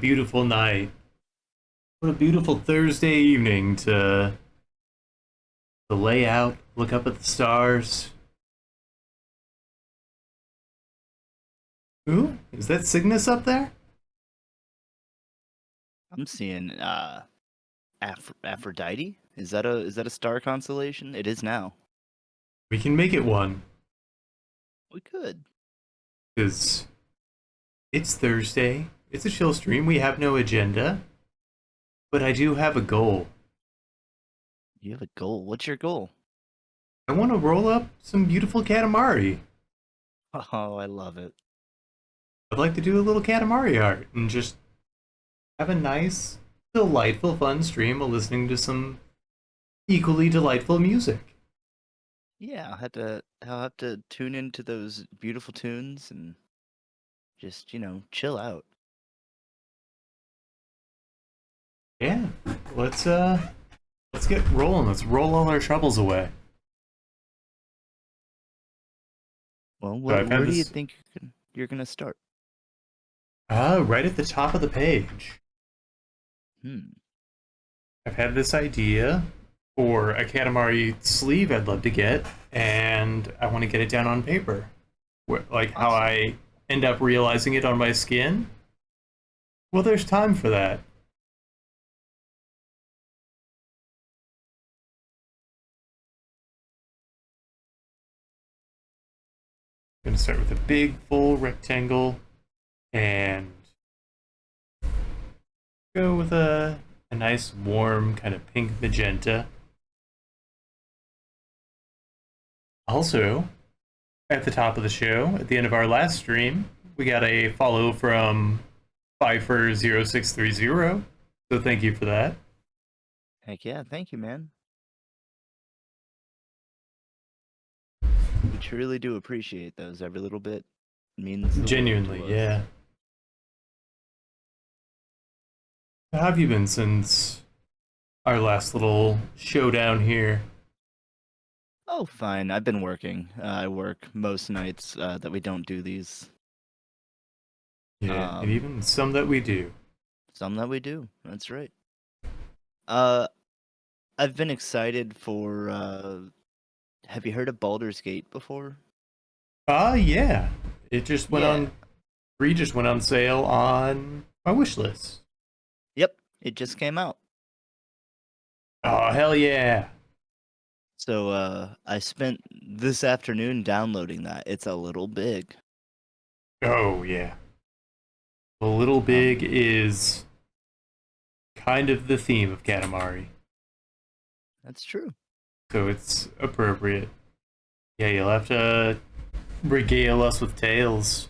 beautiful night. What a beautiful Thursday evening to lay out, look up at the stars. Ooh, is that Cygnus up there? I'm seeing Aphrodite. Is that a star constellation? It is now. We can make it one, We could. because it's Thursday. It's a chill stream. We have no agenda, but I do have a goal. You have a goal. What's your goal? I want to roll up some beautiful Katamari. Oh, I love it. I'd like to do a little Katamari art and just have a nice, delightful, fun stream while listening to some equally delightful music. Yeah, I'll have to tune into those beautiful tunes and just, chill out. Yeah, let's get rolling. Let's roll all our troubles away. Well, So where I've had where do you this think you're gonna start? right at the top of the page. Hmm. I've had this idea for a Katamari sleeve I'd love to get, and I want to get it down on paper. Like how Awesome. I end up realizing it on my skin. Well, there's time for that. I'm gonna start with a big full rectangle and go with a nice warm kind of pink magenta. Also, at the top of the show, at the end of our last stream, we got a follow from Pfeiffer0630. So thank you for that. Heck yeah, thank you, man. We truly do appreciate those. Every little bit means the world to Genuinely, us. yeah. How have you been since our last little showdown here? Oh, fine. I've been working. I work most nights that we don't do these. Yeah, and Um, even some that we do. some that we do. That's right. Uh, I've been excited for. Have you heard of Baldur's Gate before? Yeah. It just went Yeah. on, Free just went on sale on my wish list. Yep. It just came out. Oh, hell yeah. So I spent this afternoon downloading that. It's a little big. Oh, yeah. A little big Um, is kind of the theme of Katamari, that's true. so it's appropriate. Yeah, you'll have to regale us with tales.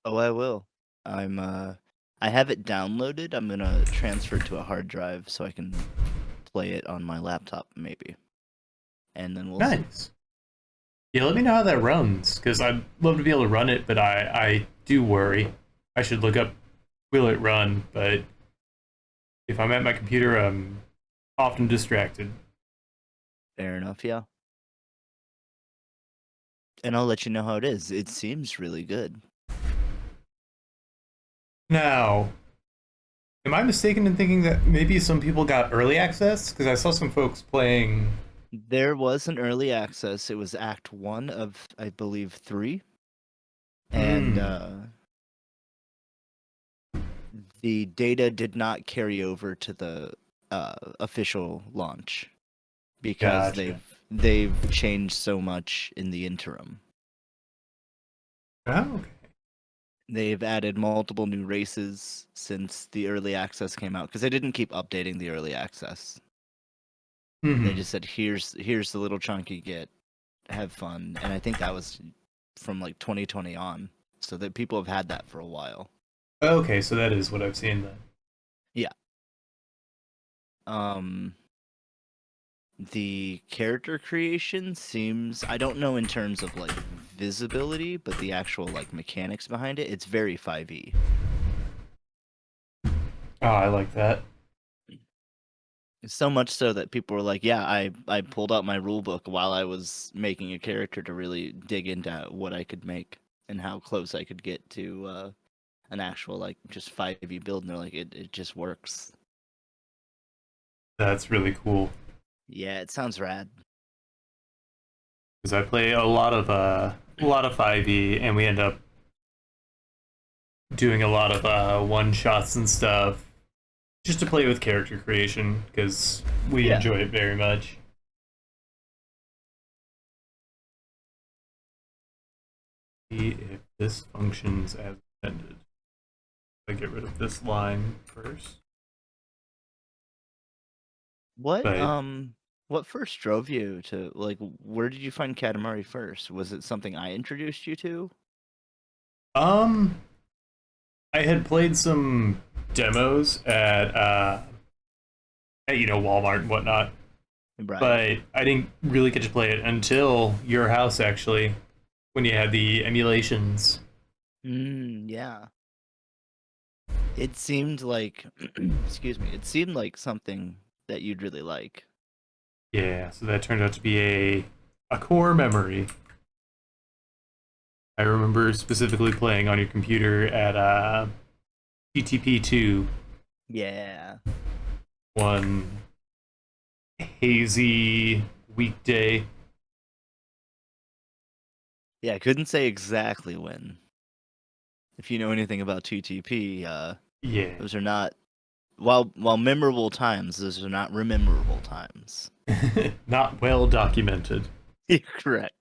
Oh, I will. I have it downloaded. I'm gonna transfer it to a hard drive so I can play it on my laptop maybe. And then we'll see. Nice. Yeah, let me know how that runs, because I'd love to be able to run it, but I do worry. I should look up will it run, but if I'm at my computer, I'm often distracted. Fair enough, yeah. And I'll let you know how it is. It seems really good. Now, am I mistaken in thinking that maybe some people got early access? Because I saw some folks playing. There was an early access. It was Act 1 of, I believe, 3. And Hmm, the data did not carry over to the official launch because gotcha. they've changed so much in the interim. Oh, okay. They've added multiple new races since the early access came out because they didn't keep updating the early access. They Hmm. just said here's the little chunk you get, have fun, and I think that was from like 2020 on, so that people have had that for a while. Okay, so that is what I've seen then. Yeah. Um, the character creation seems, I don't know in terms of like visibility, but the actual like mechanics behind it, it's very 5e. Oh, I like that. So much so that people were like, "Yeah, I pulled out my rule book while I was making a character to really dig into what I could make and how close I could get to an actual like just 5e build, and they're like it just works. That's really cool Yeah, it sounds rad. because I play a lot of 5e, and we end up doing a lot of one shots and stuff just to play with character creation because we Yeah. enjoy it very much. See if this functions as intended. I get rid of this line first. What But what first drove you to like where did you find Katamari first? Was it something I introduced you to? um I had played some demos at Walmart and whatnot, Right. but I didn't really get to play it until your house actually when you had the emulations. Yeah. It seemed like excuse me, it seemed like something that you'd really like. Yeah, so that turned out to be a core memory. I remember specifically playing on your computer at TTP2 Yeah. one hazy weekday. Yeah, I couldn't say exactly when. If you know anything about TTP, Yeah. those are not while memorable times, those are not rememberable times. Not well documented. You're correct.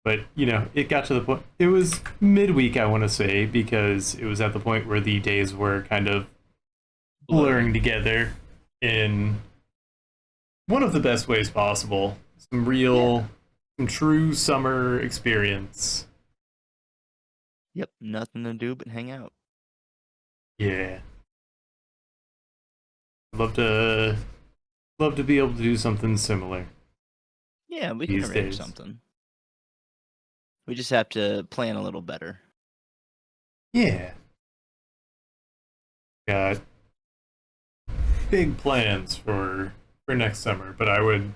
But, it got to the point. It was midweek, I want to say, because it was at the point where the days were kind of blurring together in one of the best ways possible. Yeah. Some true summer experience. Yep, nothing to do but hang out. Yeah. Love to love to be able to do something similar Yeah, we can these arrange days. something. We just have to plan a little better. Yeah. Got big plans for next summer, but I would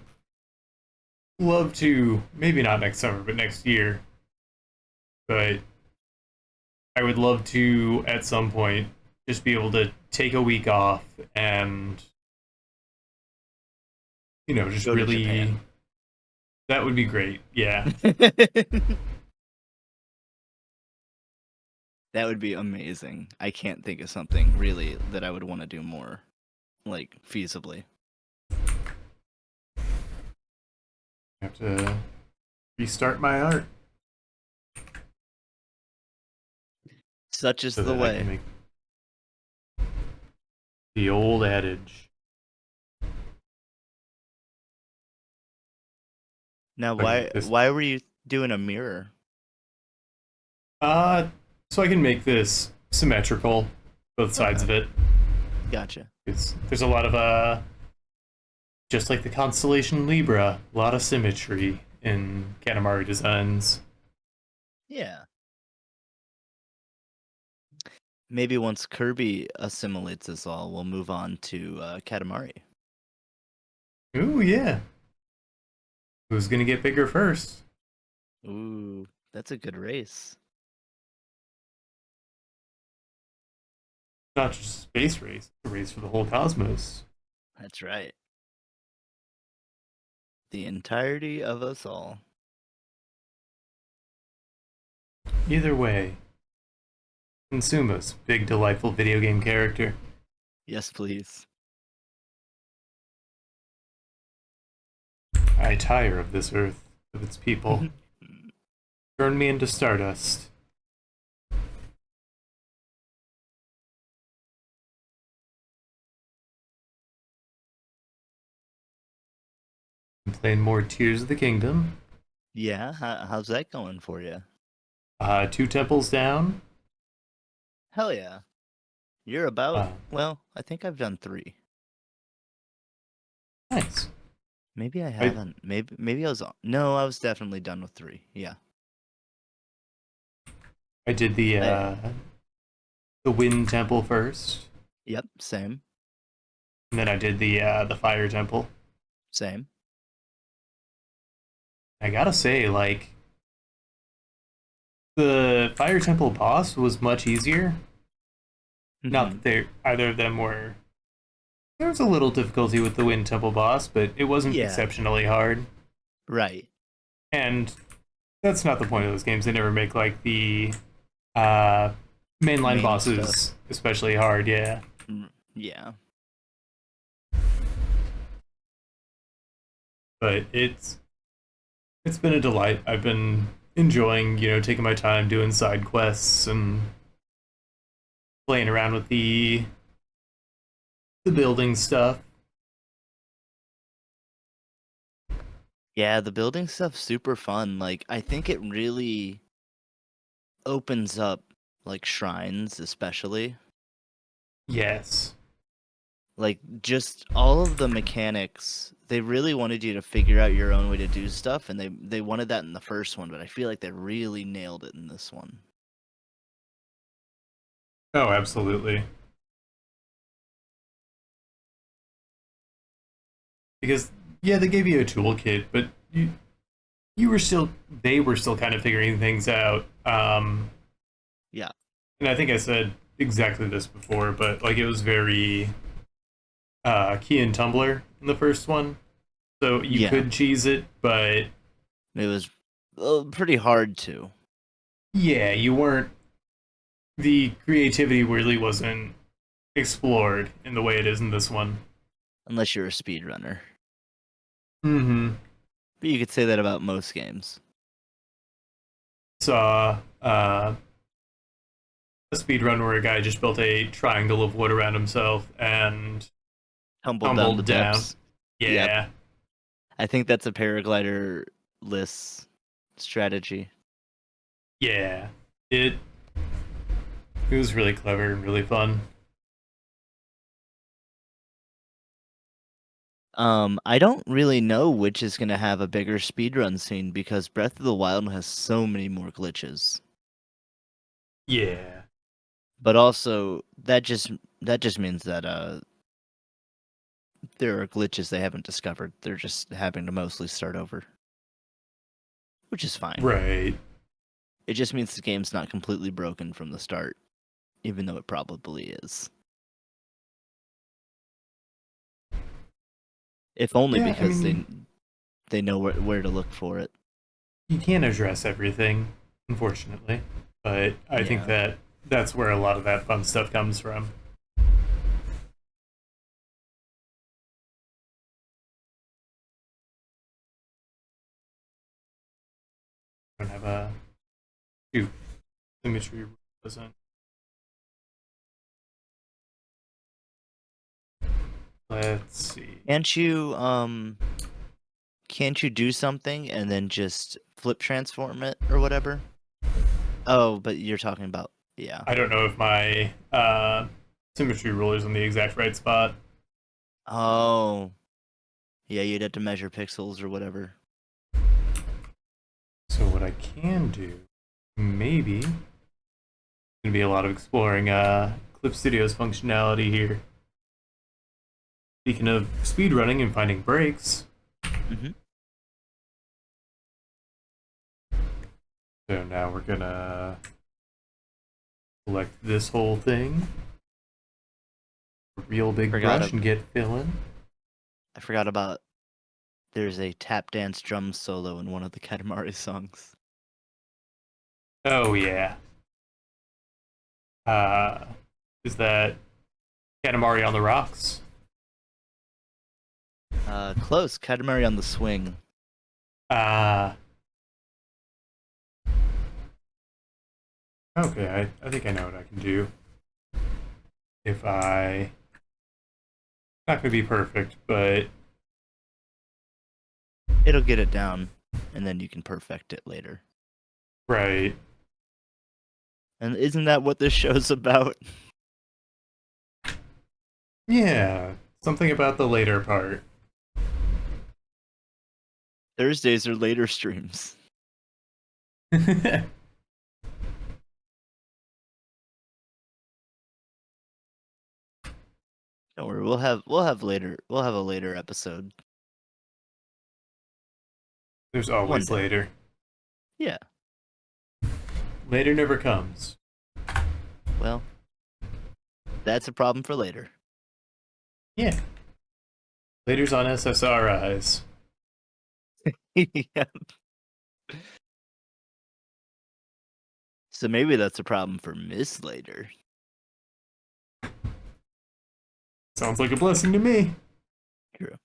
love to, maybe not next summer, but next year. But I would love to at some point just be able to take a week off and just Go to really, Japan. that would be great. Yeah. That would be amazing. I can't think of something really that I would want to do more, like feasibly. I have to restart my art Such is so the that I can way. make the old adage. Now, So I can why make this why were you doing a mirror? uh so I can make this symmetrical, both sides Okay, of it. gotcha. There's a lot of just like the constellation Libra, a lot of symmetry in Katamari designs. Yeah. Maybe once Kirby assimilates us all, we'll move on to Katamari. Ooh, yeah. Who's gonna get bigger first? Ooh, that's a good race. Not just a space race, it's a race for the whole cosmos. That's right. The entirety of us all. Either way, Consuma's big delightful video game character. Yes, please. I tire of this earth, of its people. Turn me into stardust. I'm playing more Tears of the Kingdom. Yeah, how's that going for you? Two temples down. Hell yeah. You're about, Uh, well, I think I've done 3. nice. Maybe I I haven't. Maybe I was on. No, I was definitely done with 3. Yeah. I did I, the Wind Temple first, yep, same. and then I did the Fire Temple. Same. I gotta say, like The Fire Temple boss was much easier. Not Hmm. that they either of them were. There was a little difficulty with the Wind Temple boss, but it wasn't Yeah. exceptionally hard. Right. And that's not the point of those games. They never make like the uh, mainline Main stuff. bosses especially hard. Yeah, Yeah. but it's been a delight. I've been enjoying, taking my time doing side quests and playing around with the building stuff. Yeah, the building stuff's super fun. Like, I think it really opens up, like, shrines, especially. Yes. Like, just all of the mechanics, they really wanted you to figure out your own way to do stuff, and they wanted that in the first one, but I feel like they really nailed it in this one. Oh, absolutely. Because yeah, they gave you a toolkit, but you were still they were still kind of figuring things out. Yeah. And I think I said exactly this before, but like it was very key and tumbler in the first one, so you Yeah. could cheese it, but It was pretty hard to, yeah, you weren't. The creativity really wasn't explored in the way it is in this one. unless you're a speedrunner. Mm-hmm. But you could say that about most games. Saw a speed run where a guy just built a triangle of wood around himself and Tumbled down the tumbled down. depths. Yep. Yeah, I think that's a paraglider list strategy. yeah. It it was really clever and really fun. I don't really know which is gonna have a bigger speedrun scene because Breath of the Wild has so many more glitches. Yeah, But also that just means that there are glitches they haven't discovered. They're just having to mostly start over, which is fine. right. It just means the game's not completely broken from the start, even though it probably is. If only Yeah, I because mean, they know where to look for it. you can't address everything, unfortunately, but I think Yeah. that that's where a lot of that fun stuff comes from. I don't have a shoot symmetry doesn't. Let's see. Can't you do something and then just flip transform it or whatever? Oh, but you're talking about, yeah. I don't know if my symmetry ruler is in the exact right spot. Oh, yeah, you'd have to measure pixels or whatever. So what I can do, maybe, gonna be a lot of exploring Clip Studio's functionality here. Speaking of speedrunning and finding breaks, Hmm. so now we're gonna select this whole thing, a real big Forgot brush, and get filling. I forgot about there's a tap dance drum solo in one of the Katamari songs. Oh yeah. Uh, is that Katamari on the Rocks? Close, Katamari on the Swing. Uh, okay, I think I know what I can do. If I not gonna be perfect, but It'll get it down, and then you can perfect it later. right. And isn't that what this show's about? Yeah, something about the later part. Thursdays are later streams. Don't worry, we'll have a later episode. There's One always day. later. Yeah. Later never comes. Well, that's a problem for later. Yeah. Later's on SSRIs. Yeah. So maybe that's a problem for Miss later. Sounds like a blessing to me. True.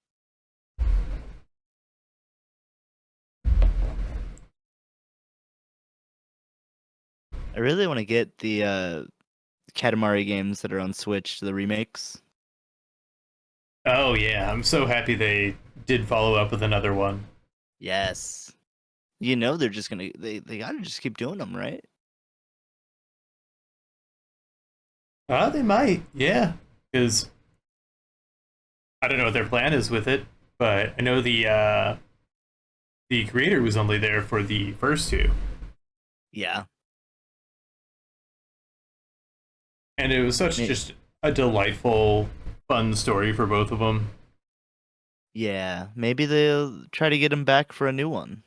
I really want to get the Katamari games that are on Switch, the remakes. Oh yeah, I'm so happy they did follow up with another one. Yes. You know they're just gonna they gotta just keep doing them, right? They might, yeah. Because I don't know what their plan is with it, but I know the creator was only there for the first two, Yeah. and it was such May- just a delightful, fun story for both of them. Yeah. Maybe they'll try to get him back for a new one.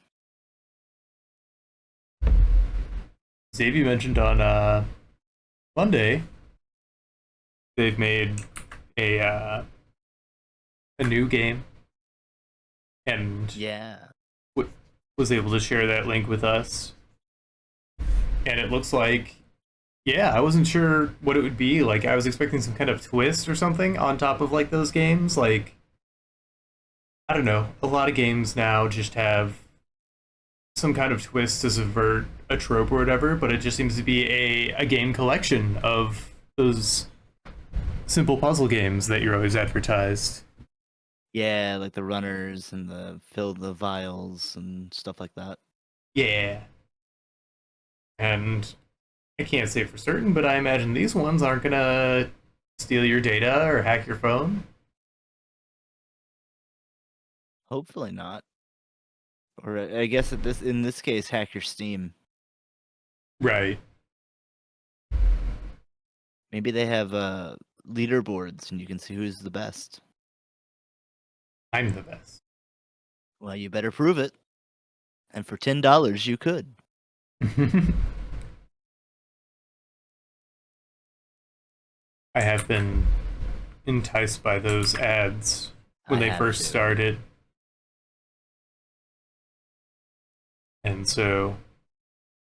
Xavier mentioned on Monday they've made a new game, and Yeah. was able to share that link with us. And it looks like, yeah, I wasn't sure what it would be. Like, I was expecting some kind of twist or something on top of like those games. Like, I don't know. A lot of games now just have some kind of twist to subvert a trope or whatever, but it just seems to be a game collection of those simple puzzle games that you're always advertised. Yeah, like the runners and the fill the vials and stuff like that. Yeah. And I can't say for certain, but I imagine these ones aren't gonna steal your data or hack your phone. Hopefully not. Or I guess in this case, hack your Steam. Right. Maybe they have leaderboards and you can see who's the best. I'm the best. Well, you better prove it. And for $10, you could. I have been enticed by those ads when I they have first to. started. And so,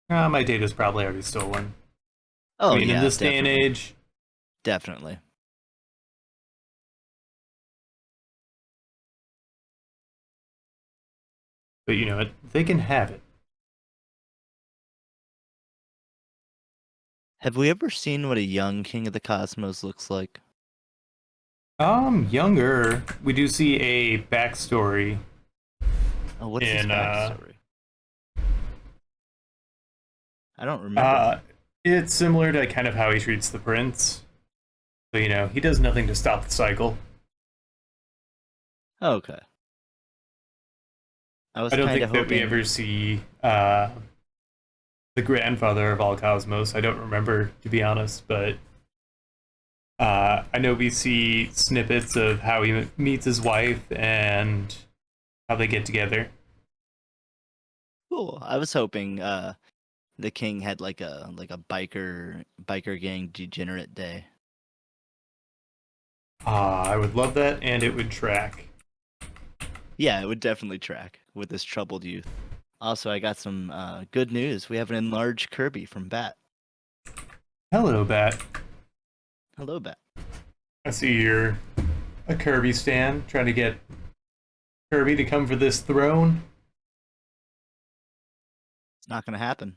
my data's probably already stolen. Oh I mean, in yeah, this day and definitely. age, Definitely. but you know what? They can have it. Have we ever seen what a young King of the Cosmos looks like? Younger, we do see a backstory Oh, what's his in, backstory? I don't remember. it's similar to kind of how he treats the prince. So, you know, he does nothing to stop the cycle. Okay. I was I don't kind of think that we hoping. ever see the grandfather of all cosmos. I don't remember, to be honest, but I know we see snippets of how he meets his wife and how they get together. Cool. I was hoping the king had like a biker gang degenerate day. I would love that, and it would track. Yeah, it would definitely track with this troubled youth. Also, I got some good news. We have an enlarged Kirby from Bat. Hello, Bat. Hello, Bat. I see you're a Kirby stan, trying to get Kirby to come for this throne. It's not gonna happen.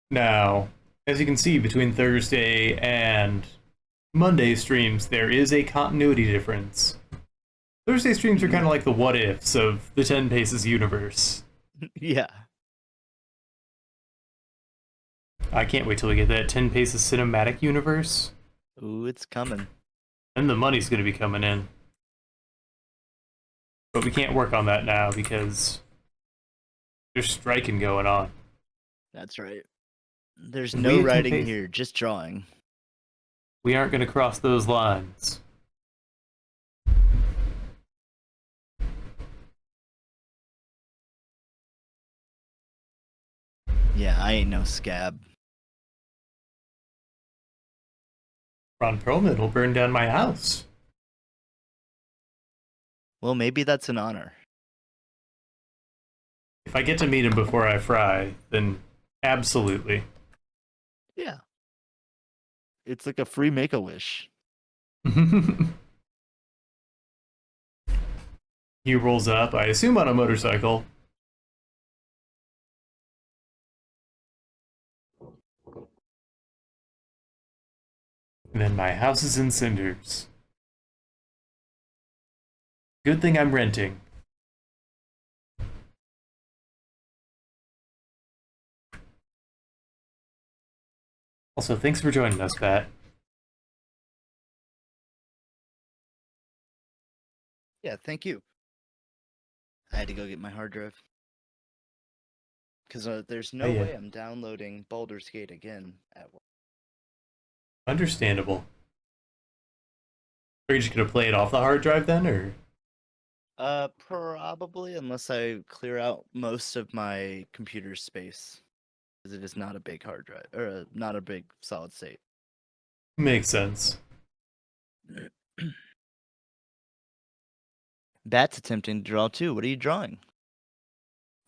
Now, as you can see, between Thursday and Monday streams, there is a continuity difference. Thursday streams are kind of like the what ifs of the 10 Paces universe. Yeah. I can't wait till we get that 10 Paces cinematic universe. Ooh, it's coming. And the money's going to be coming in. But we can't work on that now because there's striking going on. That's right. There's And no we at 10 writing Paces, here, just drawing. we aren't going to cross those lines. Yeah, I ain't no scab. Ron Perlman will burn down my house. Well, maybe that's an honor. If I get to meet him before I fry, then absolutely. Yeah. It's like a free Make-A-Wish. He rolls up, I assume on a motorcycle. And then my house is in cinders. Good thing I'm renting. Also, thanks for joining us, Pat. Yeah, thank you. I had to go get my hard drive. Because there's Oh, no yeah. way I'm downloading Baldur's Gate again at work. Understandable. Are you just gonna play it off the hard drive then, or? Probably, unless I clear out most of my computer space. Because it is not a big hard drive, or not a big solid state. Makes sense. Bat's attempting to draw too. What are you drawing?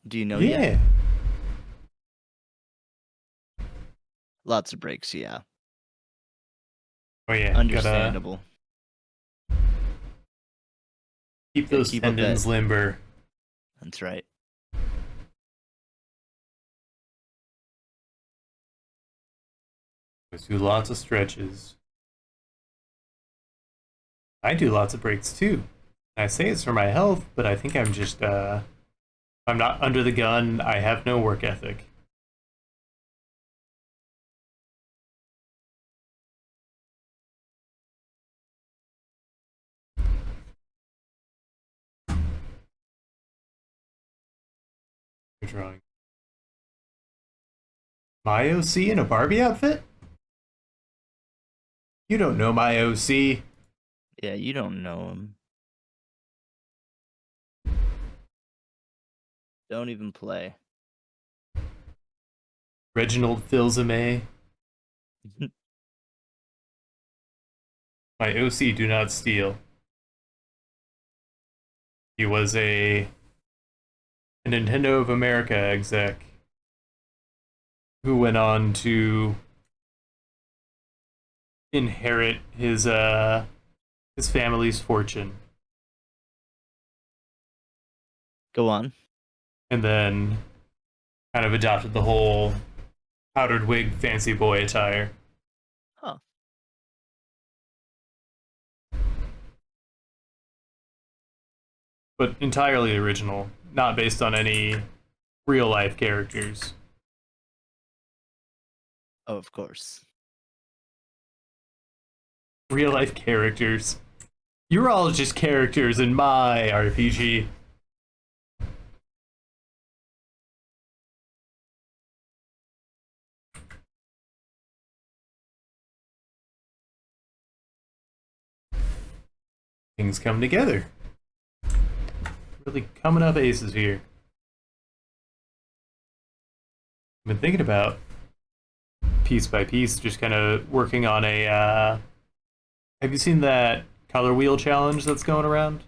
Do you know yet? Yeah. Lots of breaks, yeah. Oh yeah. Gotta Understandable. keep Gotta those keep up tendons that. limber. That's right. Do lots of stretches. I do lots of breaks too. I say it's for my health, but I think I'm just I'm not under the gun. I have no work ethic. You're drawing my OC in a Barbie outfit? You don't know my OC. Yeah, you don't know him. Don't even play. Reginald Fils-Aimé. My OC do not steal. He was a Nintendo of America exec who went on to inherit his family's fortune, Go on. and then kind of adopted the whole powdered wig fancy boy attire. Huh. But entirely original, not based on any real life characters. Oh, of course. Real life characters. You're all just characters in my RPG. Things come together. Really coming up aces here. I've been thinking about piece by piece, just kind of working on a. Have you seen that color wheel challenge that's going around?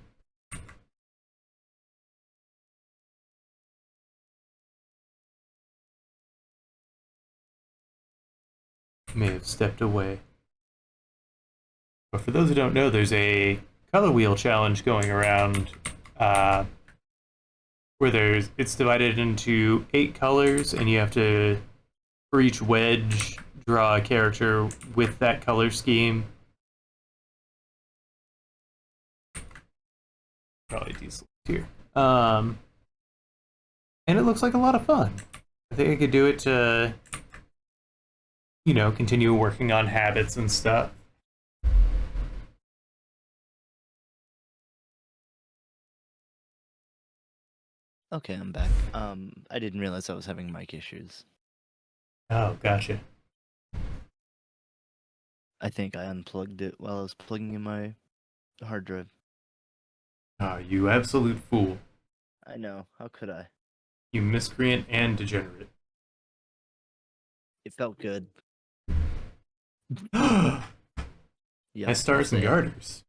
May have stepped away. But for those who don't know, there's a color wheel challenge going around uh, where it's divided into 8 colors, and you have to, for each wedge, draw a character with that color scheme. Probably decent here. And it looks like a lot of fun. I think I could do it to, continue working on habits and stuff. Okay, I'm back. I didn't realize I was having mic issues. Oh, gotcha. I think I unplugged it while I was plugging in my hard drive. Oh, you absolute fool. I know. How could I? You miscreant and degenerate. It felt good. My Yep, I'll stars and say it. garters.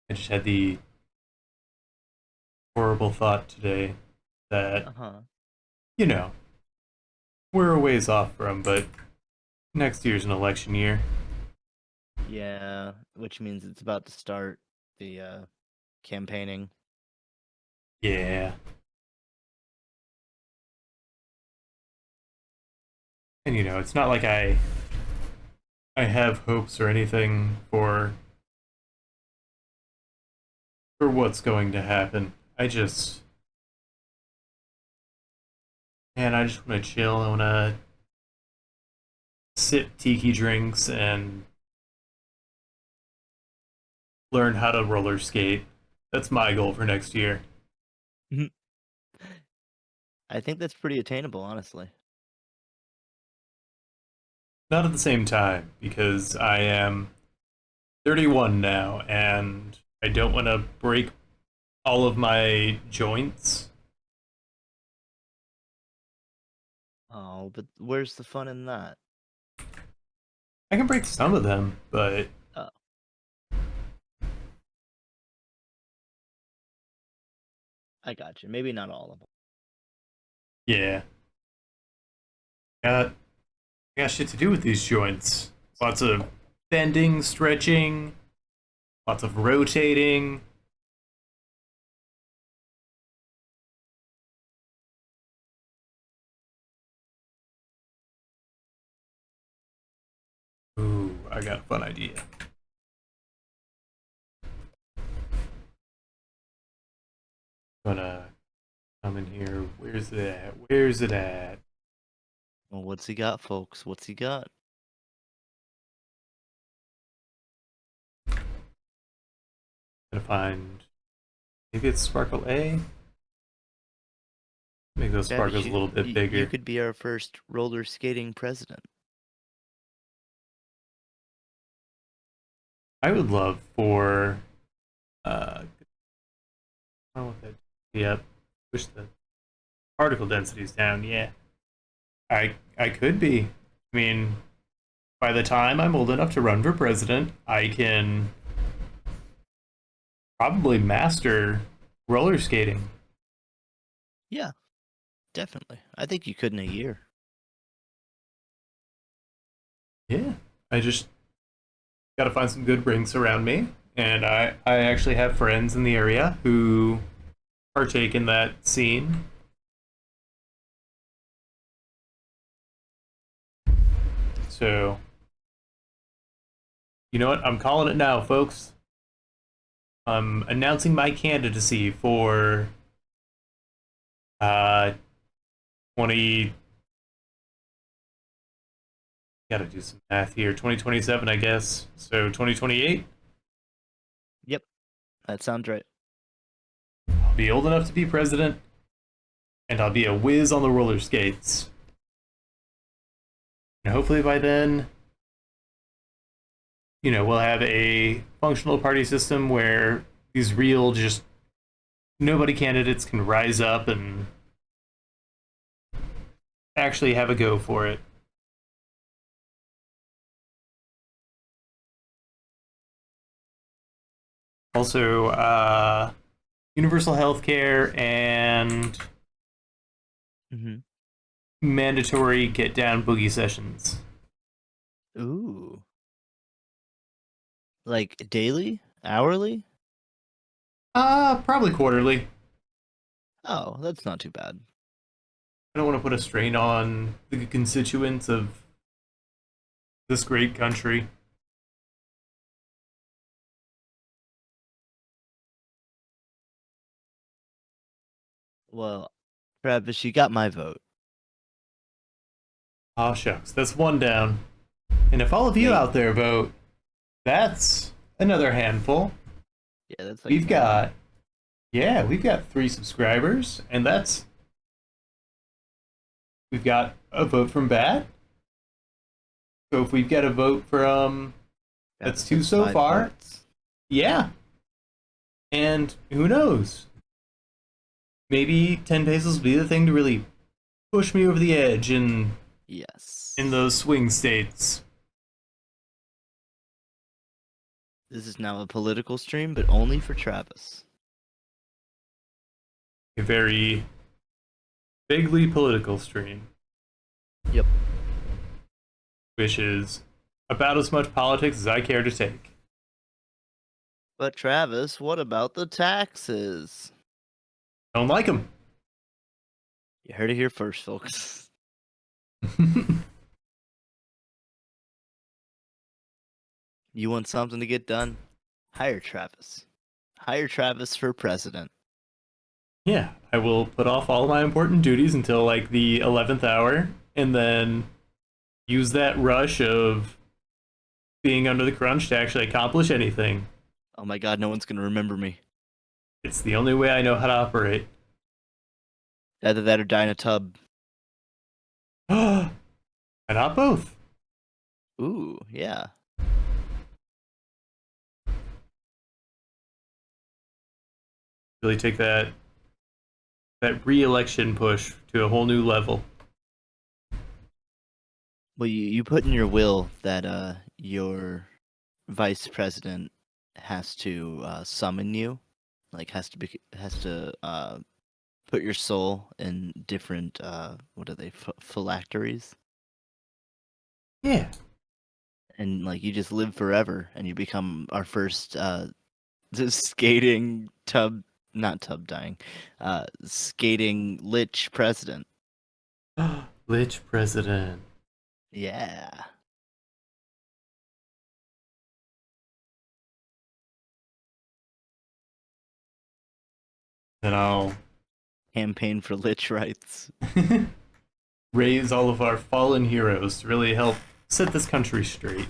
I just had the horrible thought today that, Uh-huh. you know, we're a ways off from, but next year's an election year. Yeah, which means it's about to start the campaigning. Yeah. And it's not like I have hopes or anything for what's going to happen. I just want to chill. I want to sip tiki drinks and learn how to roller skate. That's my goal for next year. I think that's pretty attainable, honestly. Not at the same time, because I am 31 now, and I don't want to break all of my joints. Oh, but where's the fun in that? I can break some of them, but Oh, I got you. Maybe not all of them. yeah. Got, got shit to do with these joints. Lots of bending, stretching, lots of rotating. Ooh, I got a fun idea. Gonna come in here. Where's it at? Where's it at? Well, what's he got, folks? What's he got? Gonna find. Maybe it's Sparkle A? Make those Travis, sparkles a little bit you bigger. could be our first roller skating president. I would love for. I don't know what that. Yep. Push the particle densities down. Yeah. I could be. I mean, by the time I'm old enough to run for president, I can probably master roller skating. Yeah, definitely. I think you could in a year. Yeah. I just got to find some good rinks around me. And I actually have friends in the area who partake in that scene. So, you know what? I'm calling it now, folks. I'm announcing my candidacy for 20. Gotta do some math here. 2027, I guess. So 2028. Yep, that sounds right. I'll be old enough to be president, and I'll be a whiz on the roller skates. And hopefully by then, we'll have a functional party system where these real, just nobody candidates can rise up and actually have a go for it. Also, universal health care and Mm-hmm. mandatory get down boogie sessions. Ooh. Like daily? Hourly? Probably quarterly. Oh, that's not too bad. I don't want to put a strain on the constituents of this great country. Well, Travis, you got my vote. Aw, shucks, that's one down. And if all of you Yeah, out there vote, that's another handful. yeah, that's like We've nine. got, yeah, we've got 3 subscribers, and that's we've got a vote from Bat. So if we've got a vote from that's Travis two has so five far. hearts. Yeah. And who knows? Maybe 10 pesos will be the thing to really push me over the edge in Yes. those swing states. This is now a political stream, but only for Travis. A very vaguely political stream. Yep. Which is about as much politics as I care to take. But Travis, what about the taxes? Don't like them. You heard it here first, folks. You want something to get done? Hire Travis. Hire Travis for president. Yeah, I will put off all my important duties until like the 11th hour and then use that rush of being under the crunch to actually accomplish anything. Oh my god, no one's gonna remember me. It's the only way I know how to operate. Either that or die in a tub. Why not both? Ooh, yeah. Really take that re-election push to a whole new level. Well, you put in your will that your vice president has to summon you, like has to put your soul in different what are they phylacteries, Yeah. and like you just live forever, and you become our first skating tub, not tub dying, skating lich president. Lich president. Yeah. Then I'll Campaign for lich rights. raise all of our fallen heroes to really help set this country straight.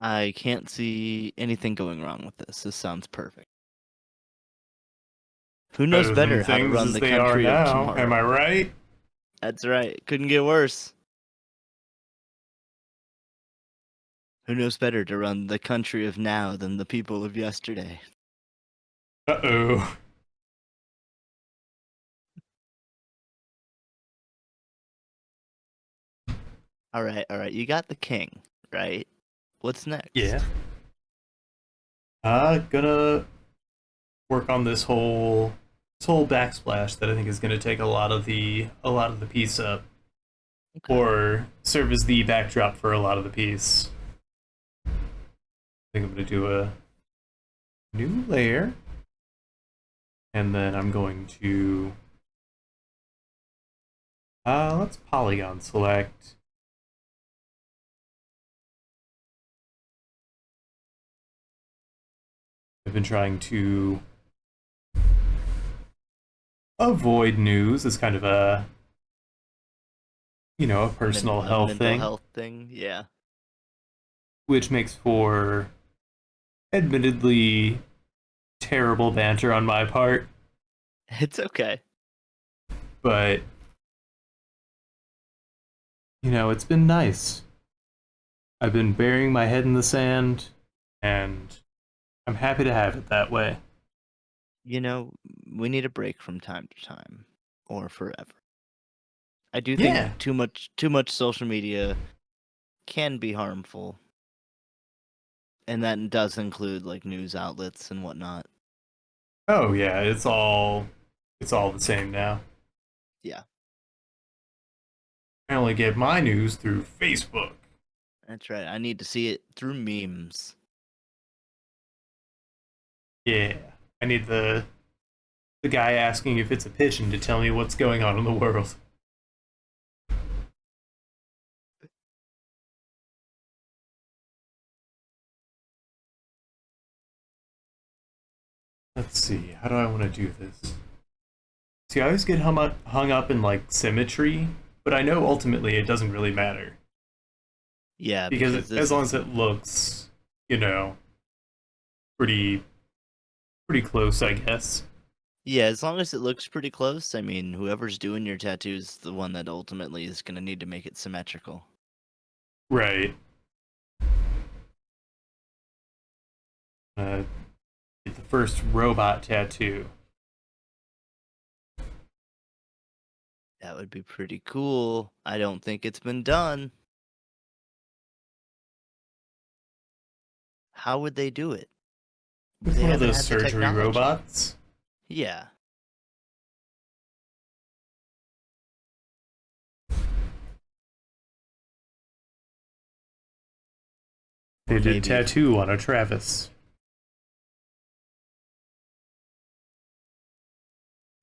I can't see anything going wrong with this. This sounds perfect. Who knows Better than better how to things run as the they are country of now. tomorrow? Am I right? That's right. Couldn't get worse. Who knows better to run the country of now than the people of yesterday? Uh-oh. All right, all right. You got the king, right? What's next? Yeah. Gonna work on this whole backsplash that I think is gonna take a lot of the piece up, Okay. or serve as the backdrop for a lot of the piece. I think I'm gonna do a new layer, and then I'm going to let's polygon select. I've been trying to avoid news as kind of a personal health mental thing, health thing. Yeah. which makes for admittedly terrible banter on my part, It's okay. but it's been nice. I've been burying my head in the sand, and I'm happy to have it that way. You know, we need a break from time to time, or forever. I do Yeah. think too much social media can be harmful, and that does include like news outlets and whatnot. Oh yeah, it's all the same now. Yeah, I only get my news through Facebook. that's right. I need to see it through memes. Yeah. I need the guy asking if it's a pigeon to tell me what's going on in the world. Let's see, how do I want to do this? See, I always get hung up in like symmetry, but I know ultimately it doesn't really matter Yeah, because this as long is as it looks, you know, pretty pretty close, I guess. Yeah, as long as it looks pretty close. I mean, whoever's doing your tattoo is the one that ultimately is going to need to make it symmetrical. Right. Uh, get the first robot tattoo. That would be pretty cool. I don't think it's been done. How would they do it? With They one of haven't those had the surgery technology. robots. Yeah. They Or did maybe if tattoo on a Travis.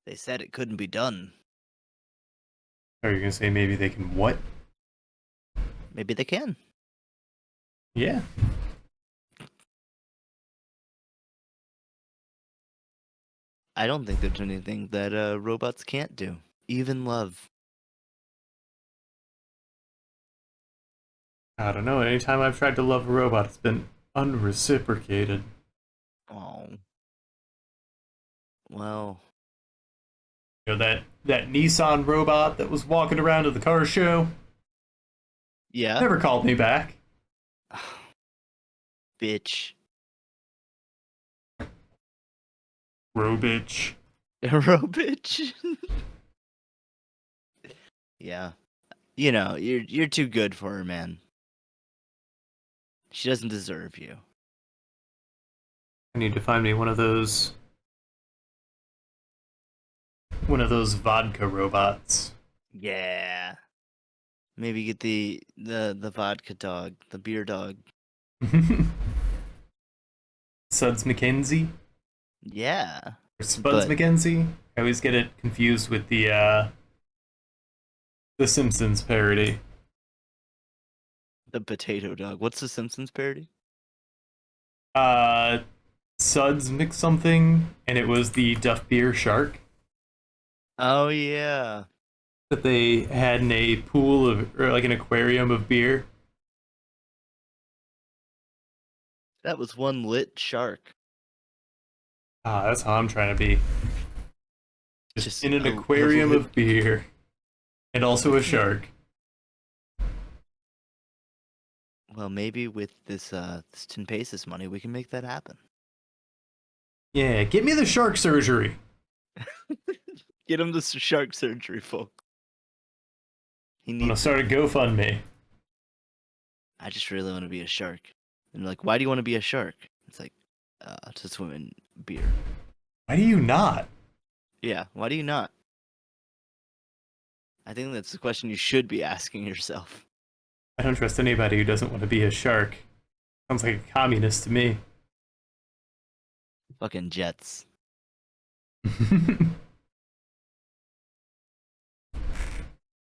they said it couldn't be done. Are you gonna say maybe they can what? Maybe they can. Yeah. I don't think there's anything that robots can't do. Even love. I don't know. Anytime I've tried to love a robot, it's been unreciprocated. Oh. Well, You know that Nissan robot that was walking around at the car show yeah. never called me back. Bitch. Robitch. Arrow bitch. Yeah. You know, you're too good for her, man. She doesn't deserve you. I need to find me one of those vodka robots. Yeah. Maybe get the vodka dog, the beer dog. Suds McKenzie Yeah. or Spuds But McKenzie. I always get it confused with the Simpsons parody. the potato dog. What's the Simpsons parody? Uh, Suds McSomething, and it was the Duff Beer Shark Oh yeah. that they had in a pool of, or like an aquarium of beer. That was one lit shark. Ah, that's how I'm trying to be. Just Just in an a aquarium lit of beer, and also a shark. Well, maybe with this 10 paces money we can make that happen. Yeah, get me the shark surgery. Get him the shark surgery, folk. He I'm gonna needs it. start a GoFundMe. I just really want to be a shark. And like, why do you want to be a shark? It's like, to swim in beer. Why do you not? Yeah, why do you not? I think that's the question you should be asking yourself. I don't trust anybody who doesn't want to be a shark. Sounds like a communist to me. Fucking jets.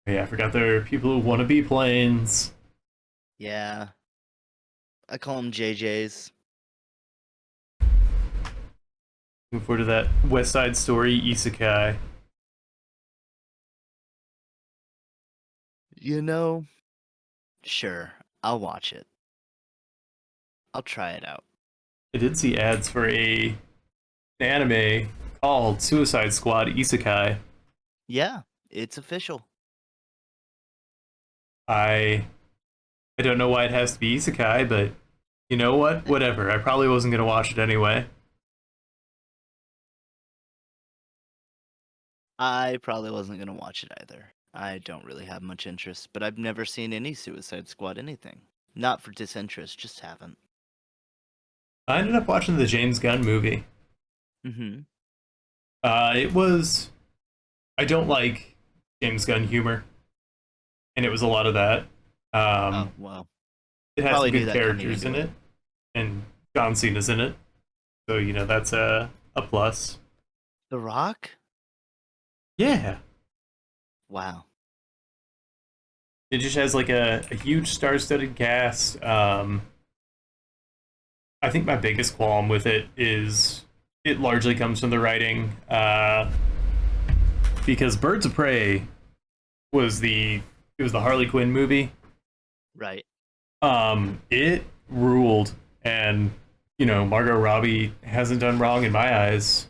Yeah, I forgot there are people who want to be planes. Yeah. I call them JJs. Looking forward to that West Side Story isekai. You know, sure, I'll watch it. I'll try it out. I did see ads for an anime called Suicide Squad Isekai. Yeah, it's official. I I don't know why it has to be isekai, but you know what? Whatever. I probably wasn't gonna watch it anyway. I probably wasn't gonna watch it either. I don't really have much interest, but I've never seen any Suicide Squad anything. Not for disinterest, just haven't. I ended up watching the James Gunn movie. Mm-hmm. It was I don't like James Gunn humor, and it was a lot of that. Oh, Um, well. it had some Probably knew good that coming characters into in it. it, and John Cena's in it, so you know that's a plus. The Rock? Yeah, Wow. it just has like a huge star-studded cast. I think my biggest qualm with it is it largely comes from the writing, because Birds of Prey was the Harley Quinn movie. Right. It ruled, and you know Margot Robbie hasn't done wrong in my eyes.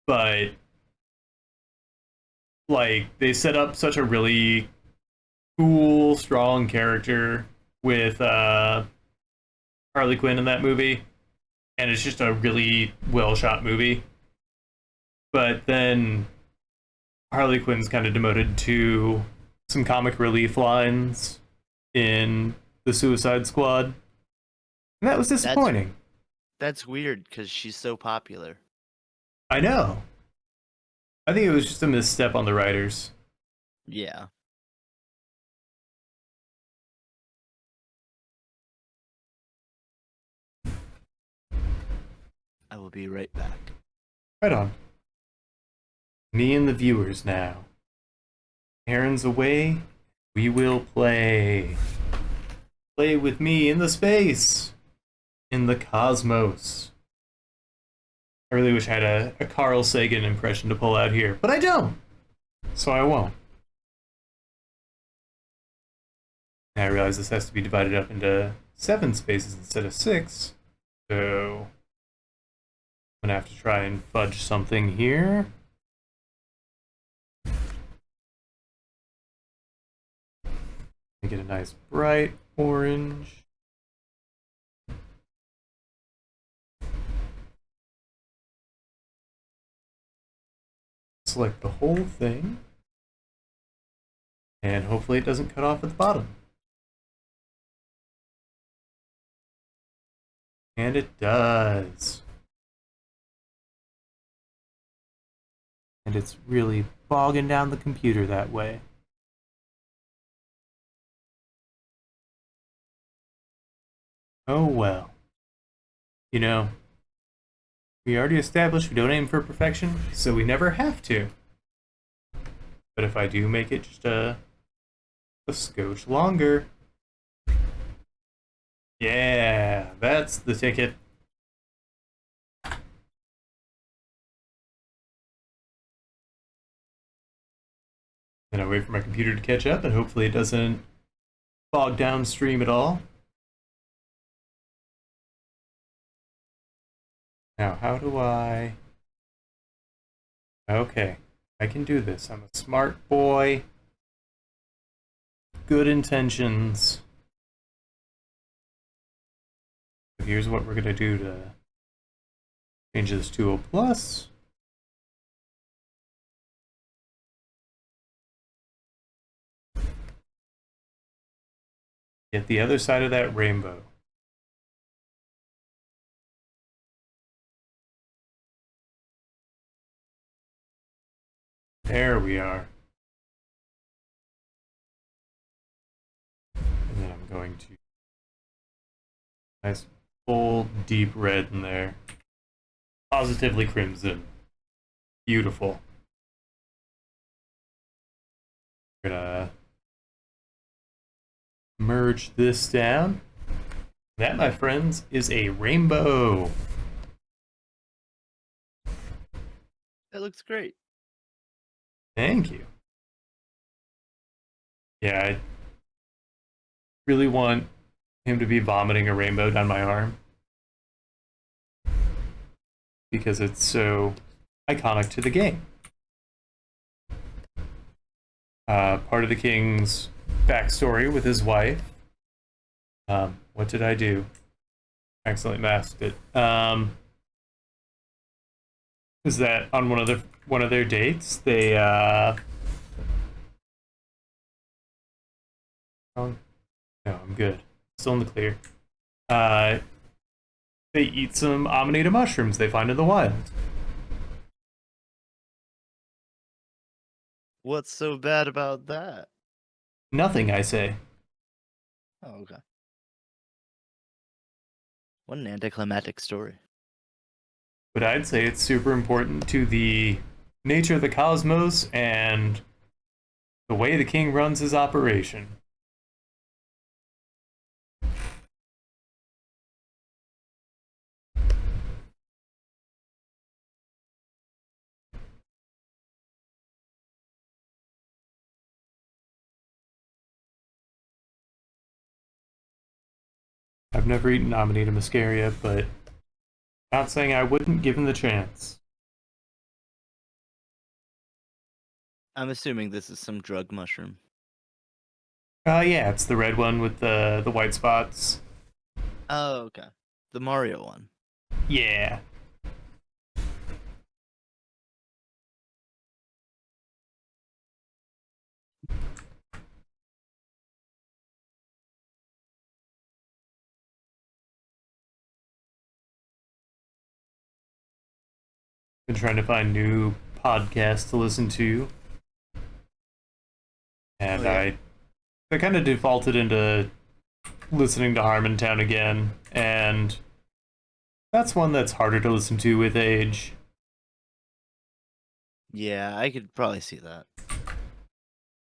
but like they set up such a really cool, strong character with Harley Quinn in that movie, and it's just a really well shot movie. But then Harley Quinn's kind of demoted to some comic relief lines in the Suicide Squad, and that was That's disappointing. that's weird because she's so popular. I know. I think it was just a misstep on the writers. Yeah. I will be right back. Right on. Me and the viewers now. Aaron's away. We will play. Play with me in the space. In the cosmos. I really wish I had a Carl Sagan impression to pull out here, but I don't. So I won't. And I realize this has to be divided up into 7 spaces instead of 6. So I'm gonna have to try and fudge something here. Make it a nice bright orange. Select the whole thing. And hopefully it doesn't cut off at the bottom. And it does. And it's really bogging down the computer that way. Oh well. You know, we already established we don't aim for perfection, so we never have to. But if I do make it just a scotch longer. Yeah, that's the ticket. Then I wait for my computer to catch up, and hopefully it doesn't bog downstream at all. Now, how do I... Okay, I can do this. I'm a smart boy. Good intentions. Here's what we're going to do to change this to a plus. Get the other side of that rainbow. There we are. And then I'm going to... Nice bold, deep red in there. Positively crimson. Beautiful. We're gonna merge this down. That, my friends, is a rainbow. That looks great. Thank you. Yeah, I really want him to be vomiting a rainbow down my arm because it's so iconic to the game. Part of the king's backstory with his wife. What did I do? I accidentally masked it. Is that on one of their dates they oh, no, I'm good. Still in the clear. They eat some amanita mushrooms they find in the wild. What's so bad about that? Nothing, I say. Oh, okay. What an anticlimactic story. But I'd say it's super important to the nature of the cosmos and the way the king runs his operation. I've never eaten Amanita muscaria, but not saying I wouldn't given the chance. I'm assuming this is some drug mushroom. Yeah, it's the red one with the white spots. Oh, okay. The Mario one. Yeah. Been trying to find new podcasts to listen to, Oh and yeah. I kind of defaulted into listening to Harmontown again, and that's one that's harder to listen to with age. Yeah, I could probably see that.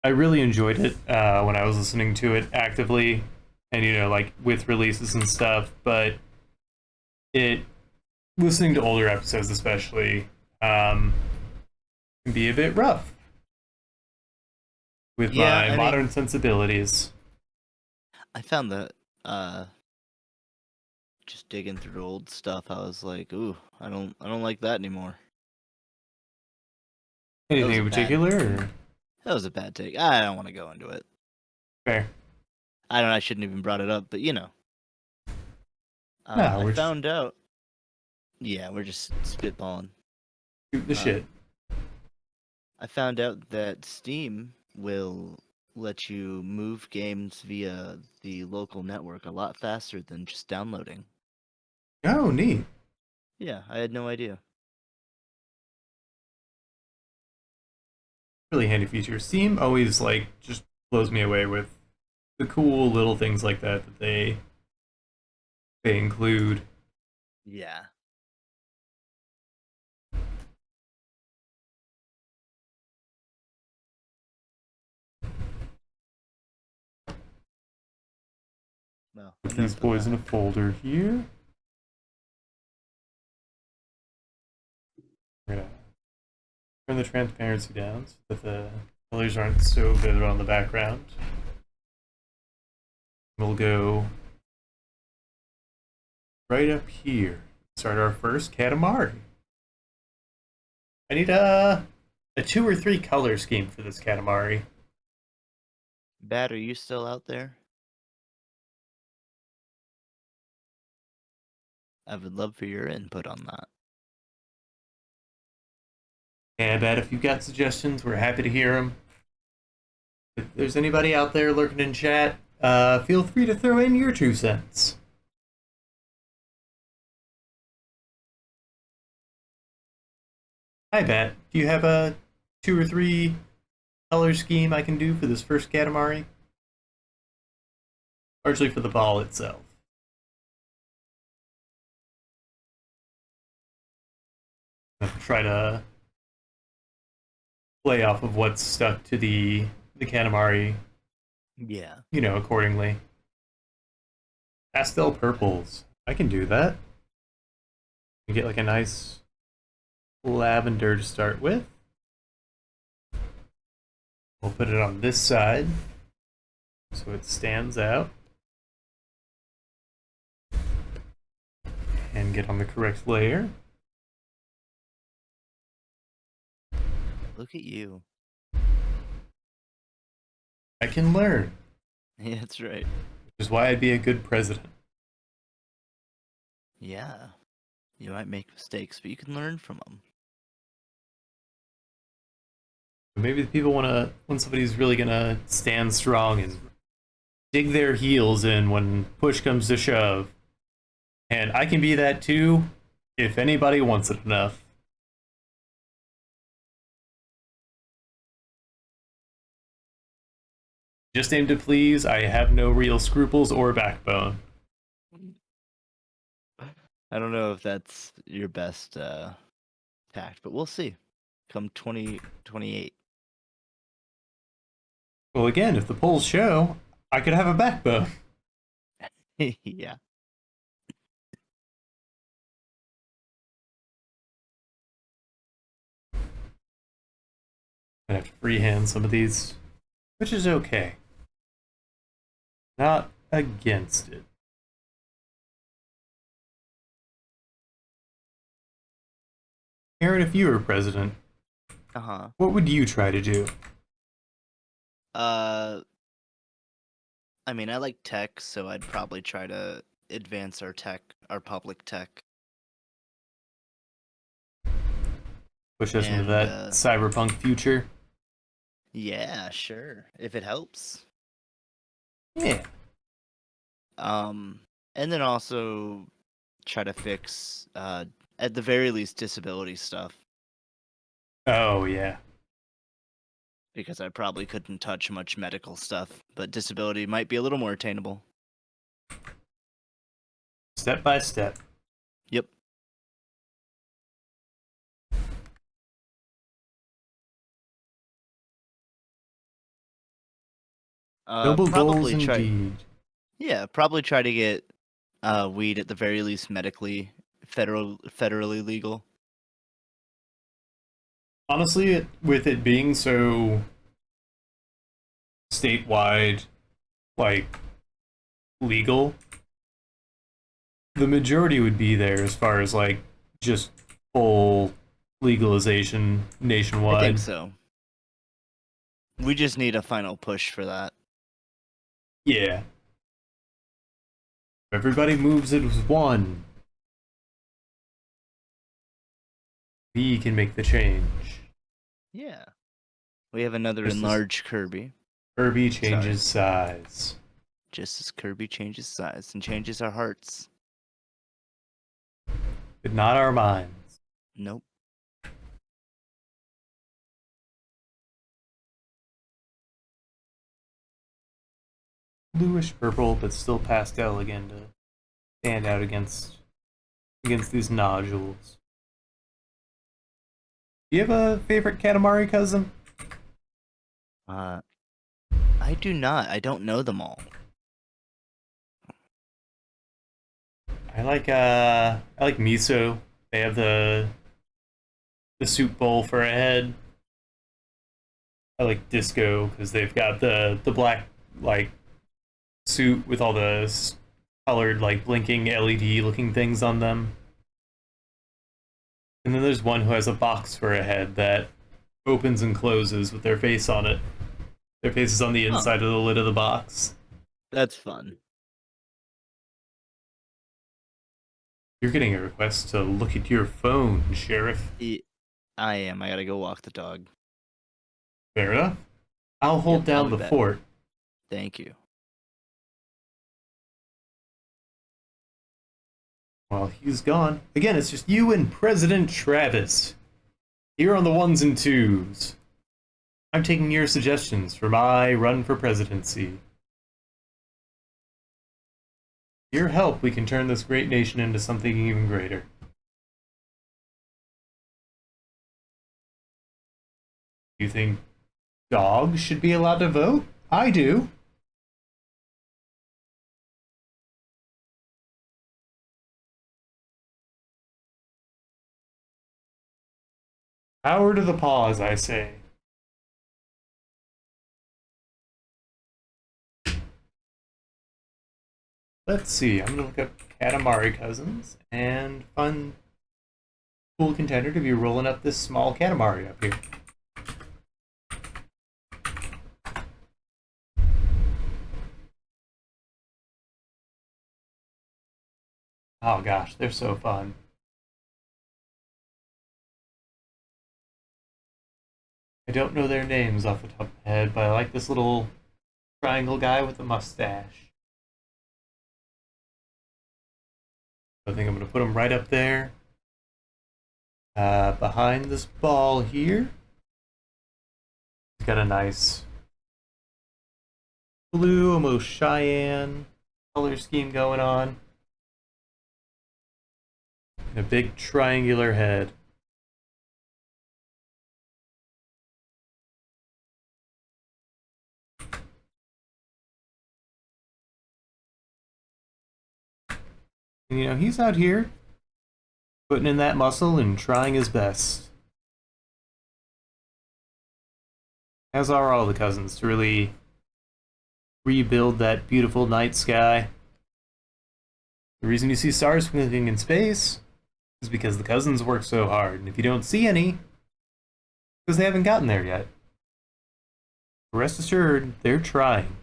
I really enjoyed it when I was listening to it actively, and like with releases and stuff. But it listening to older episodes, especially, can be a bit rough with Yeah, my I modern mean, sensibilities. I found that uh just digging through old stuff, I was like, ooh, I don't like that anymore. That Anything was a in bad particular? Or? that was a bad take. I don't want to go into it. Fair. I shouldn't even brought it up, but No, I we're just found out. Yeah, we're just spitballing. shooting the Uh, shit. I found out that Steam will let you move games via the local network a lot faster than just downloading. Oh, neat. Yeah, I had no idea. Really handy feature. Steam always just blows me away with the cool little things like that they include. Yeah. Well, Put these enough of boys in a that. folder here. We're gonna turn the transparency down so that the colors aren't so vivid on the background. We'll go right up here. Start our first Katamari. I need a 2 or 3 color scheme for this Katamari. Bat, are you still out there? I would love for your input on that. And bet if you've got suggestions, we're happy to hear them. If there's anybody out there lurking in chat, feel free to throw in your 2 cents. Hi, Bet. Do you have a 2 or 3 color scheme I can do for this first Katamari? Largely for the ball itself. I'll try to play off of what's stuck to the Katamari, Yeah. accordingly. Pastel purples. I can do that. You get like a nice lavender to start with. We'll put it on this side so it stands out. And get on the correct layer. Look at you. I can learn, Yeah, that's right. which is why I'd be a good president. Yeah. You might make mistakes, but you can learn from them. Maybe the people when somebody's really gonna stand strong and dig their heels in when push comes to shove. And I can be that too, if anybody wants it enough. Just aim to please, I have no real scruples or backbone. I don't know if that's your best tact, but we'll see. Come 2028. Well, again, if the polls show, I could have a backbone. Yeah. I have to freehand some of these, which is okay. Not against it. Aaron, if you were president, Uh-huh. What would you try to do? Uh, I mean, I like tech, so I'd probably try to advance our tech, our public tech. Push us into And that cyberpunk future? yeah, sure, if it helps. Yeah. Um, and then also try to fix, at the very least, disability stuff, Oh, yeah. because I probably couldn't touch much medical stuff, but disability might be a little more attainable. Step by step. Yep. Noble goals Probably try. indeed. Yeah, probably try to get weed at the very least medically federally legal. Honestly, with it being so statewide, like, legal, the majority would be there as far as, like, just full legalization I think nationwide. so. We just need a final push for that. Yeah. Everybody moves it as one. We can make the change. Yeah. We have another Just as enlarged Kirby, Kirby changes size. just as Kirby changes size and changes our hearts. But not our minds. Nope. Bluish purple, but still pastel again to stand out against these nodules. Do you have a favorite Katamari cousin? I do not. I don't know them all. I like miso. They have the soup bowl for a head. I like disco because they've got the black like suit with all the colored like blinking LED looking things on them. And then there's one who has a box for a head that opens and closes with their face on it. Their face is on the inside of the lid of the box. That's fun. You're getting a request to look at your phone, Sheriff. I am. I gotta go walk the dog. Fair enough. I'll hold Yep, I'll down be the back. fort. Thank you. While he's gone. Again, it's just you and President Travis. Here on the ones and twos. I'm taking your suggestions for my run for presidency. Your help, we can turn this great nation into something even greater. You think dogs should be allowed to vote? I do. Power to the paws, I say. Let's see, I'm gonna look up Katamari Cousins and find cool contender to be rolling up this small Katamari up here. Oh gosh, they're so fun. I don't know their names off the top of my head, but I like this little triangle guy with a mustache. I think I'm going to put him right up there. Behind this ball here. He's got a nice blue, almost Cheyenne color scheme going on. And a big triangular head. And, you know, he's out here putting in that muscle and trying his best. As are all the cousins to really rebuild that beautiful night sky. The reason you see stars twinkling in space is because the cousins work so hard, and if you don't see any, because they haven't gotten there yet. Rest assured, they're trying.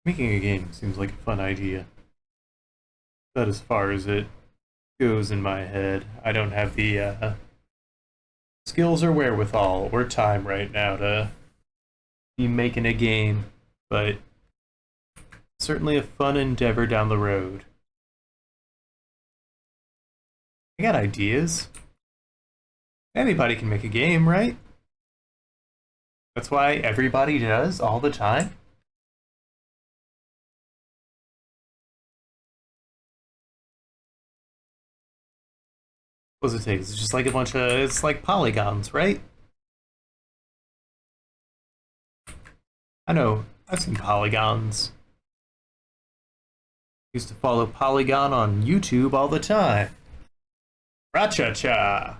Making a game seems like a fun idea. But as far as it goes in my head, I don't have the skills or wherewithal or time right now to be making a game, but certainly a fun endeavor down the road. I got ideas. Anybody can make a game, right? That's why everybody does all the time. What does it take? It's just like a bunch of, it's like polygons, right? I know, I've seen polygons. Used to follow Polygon on YouTube all the time. Ra-cha-cha!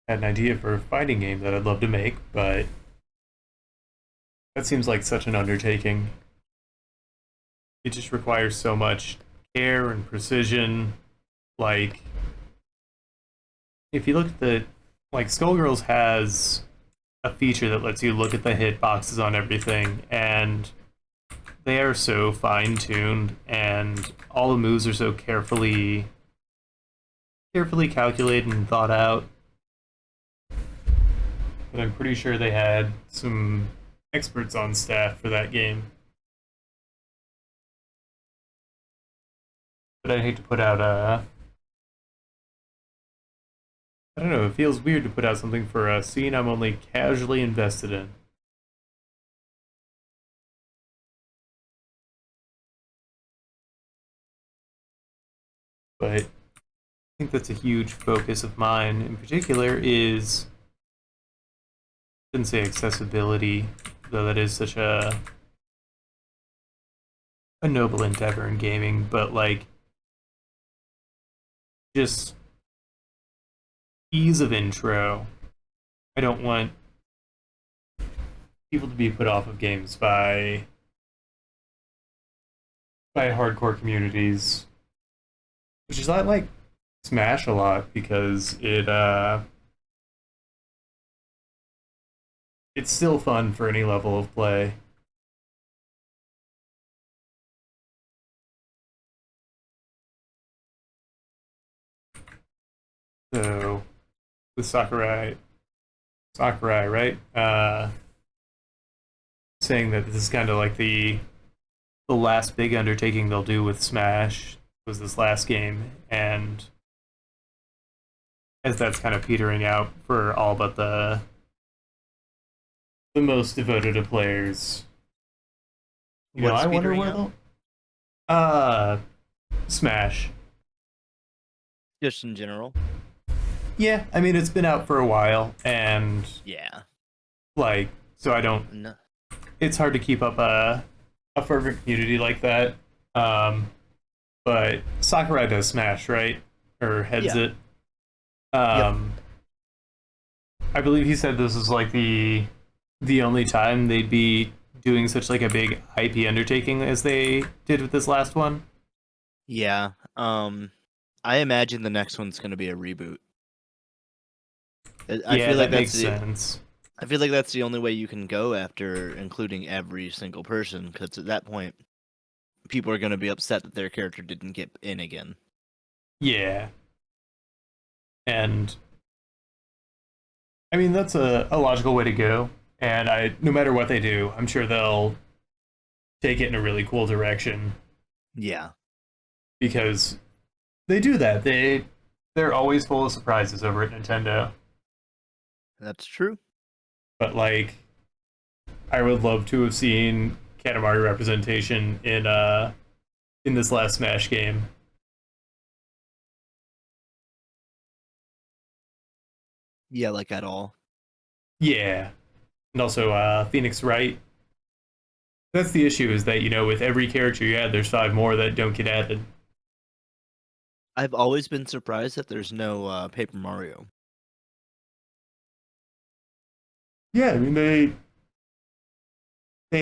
Had an idea for a fighting game that I'd love to make, but that seems like such an undertaking. It just requires so much care and precision. Like, if you look at the, like, Skullgirls has a feature that lets you look at the hitboxes on everything, and they are so fine-tuned, and all the moves are so carefully calculated and thought out. But I'm pretty sure they had some experts on staff for that game. But I'd hate to put out a... I don't know, it feels weird to put out something for a scene I'm only casually invested in. But I think that's a huge focus of mine in particular is, I shouldn't say accessibility, though that is such a noble endeavor in gaming, but like just ease of intro. I don't want people to be put off of games by hardcore communities, which is I like Smash a lot because it's still fun for any level of play. So with Sakurai, right? Saying that this is kind of like the last big undertaking they'll do with Smash was this last game, and as that's kind of petering out for all but the most devoted of players. You know, What's I wonder petering where out? they'll Smash. Just in general. Yeah, I mean it's been out for a while, and Yeah. like so I don't. No. It's hard to keep up a fervent community like that. But Sakurai does Smash, right? Or heads Yeah. it. I believe he said this is like the only time they'd be doing such like a big IP undertaking as they did with this last one. Yeah. I imagine the next one's gonna be a reboot. I Yeah, feel like that makes that's the sense. I feel like that's the only way you can go after including every single person, because at that point, people are gonna be upset that their character didn't get in again. Yeah. And I mean that's a logical way to go. And no matter what they do, I'm sure they'll take it in a really cool direction Yeah. because they do that. They're always full of surprises over at Nintendo. That's true. But like I would love to have seen Katamari representation in this last Smash game. Yeah, like at all. Yeah, and also Phoenix Wright. That's the issue is that with every character you add, there's five more that don't get added. I've always been surprised that there's no Paper Mario. Yeah, I mean they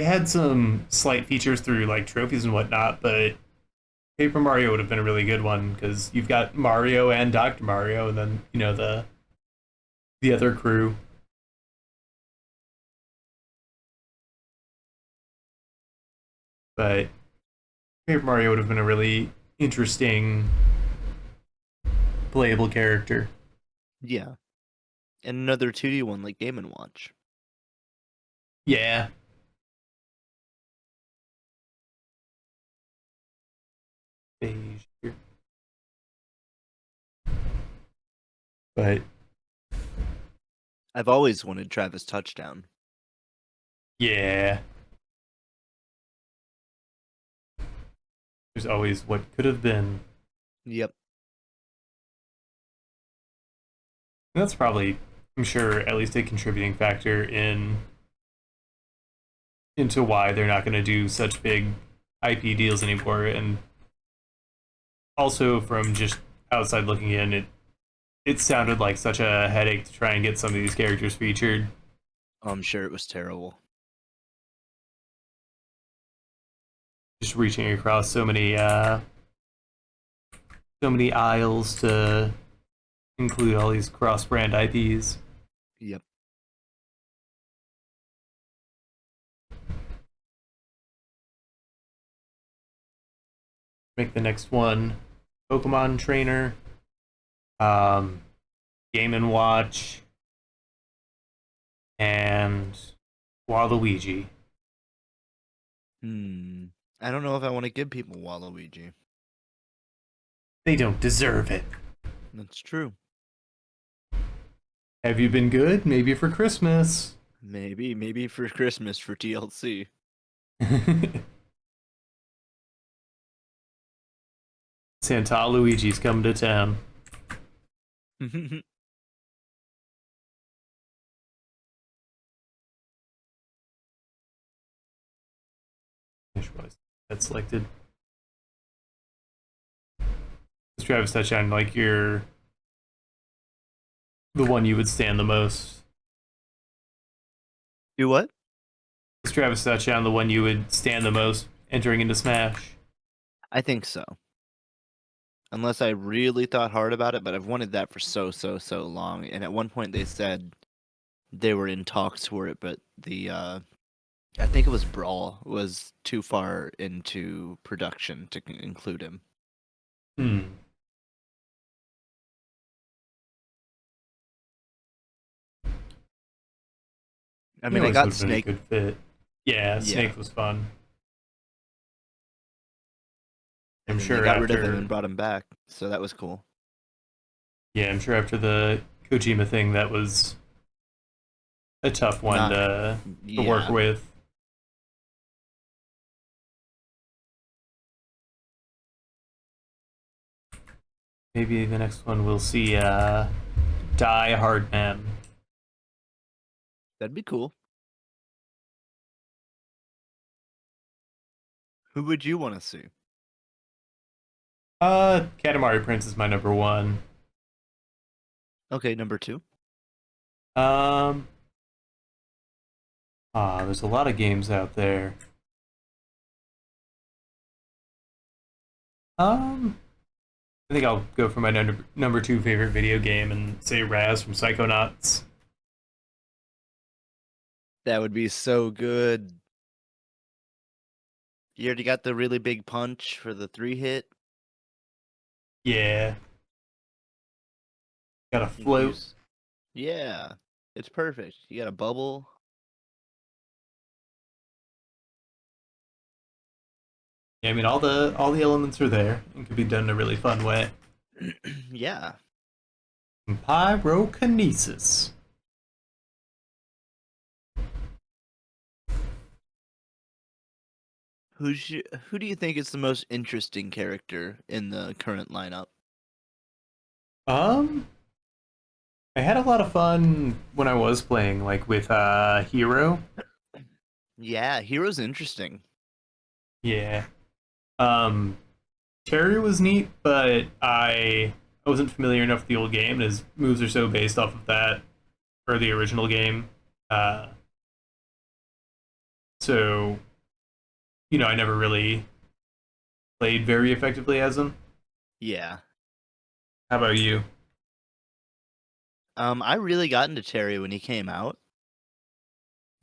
had some slight features through like trophies and whatnot, but Paper Mario would have been a really good one because you've got Mario and Dr. Mario, and then the other crew. But Paper Mario would have been a really interesting playable character. Yeah, and another 2D one like Game and Watch. Yeah, but I've always wanted Travis Touchdown. yeah, there's always what could have been. Yep. And that's probably, I'm sure, at least a contributing factor into why they're not going to do such big IP deals anymore. And also from just outside looking in, it sounded like such a headache to try and get some of these characters featured. I'm sure it was terrible. Just reaching across so many aisles to include all these cross-brand IPs. Yep. Make the next one Pokemon Trainer, um, Game and Watch, and Waluigi. I don't know if I want to give people Waluigi. They don't deserve it. That's true. Have you been good? Maybe for Christmas. Maybe for Christmas for TLC. Santa Luigi's coming to town. That's selected. Travis Touchdown, like you're the one you would stand the most. Do what? Is Travis Touchdown the one you would stand the most entering into Smash? I think so. Unless I really thought hard about it, but I've wanted that for so long. And at one point they said they were in talks for it, but the I think it was Brawl was too far into production to include him. Hmm. I He mean, I always would got have been a Snake. good fit. Yeah, Yeah, Snake was fun. I'm and then they sure got rid of him and after brought him back, so that was cool. yeah, I'm sure after the Kojima thing that was a tough one Not, to work yeah, with. Maybe the next one we'll see Die Hard Man. that'd be cool. Who would you want to see? Katamari Prince is my number one. Okay, number two. Um there's a lot of games out there. Um I think I'll go for my number two favorite video game and say Raz from Psychonauts. That would be so good. You already got the really big punch for the 3-hit. Yeah. Got a You can float. use. Yeah, it's perfect. You got a bubble. Yeah, I mean all the elements are there and could be done in a really fun way. Yeah. Pyrokinesis. Who do you think is the most interesting character in the current lineup? Um I had a lot of fun when I was playing, like with Hero. Yeah, Hero's interesting. Yeah. Um, Terry was neat, but I wasn't familiar enough with the old game. And his moves are so based off of that or the original game. Uh, so I never really played very effectively as him. Yeah. How about you? I really got into Terry when he came out.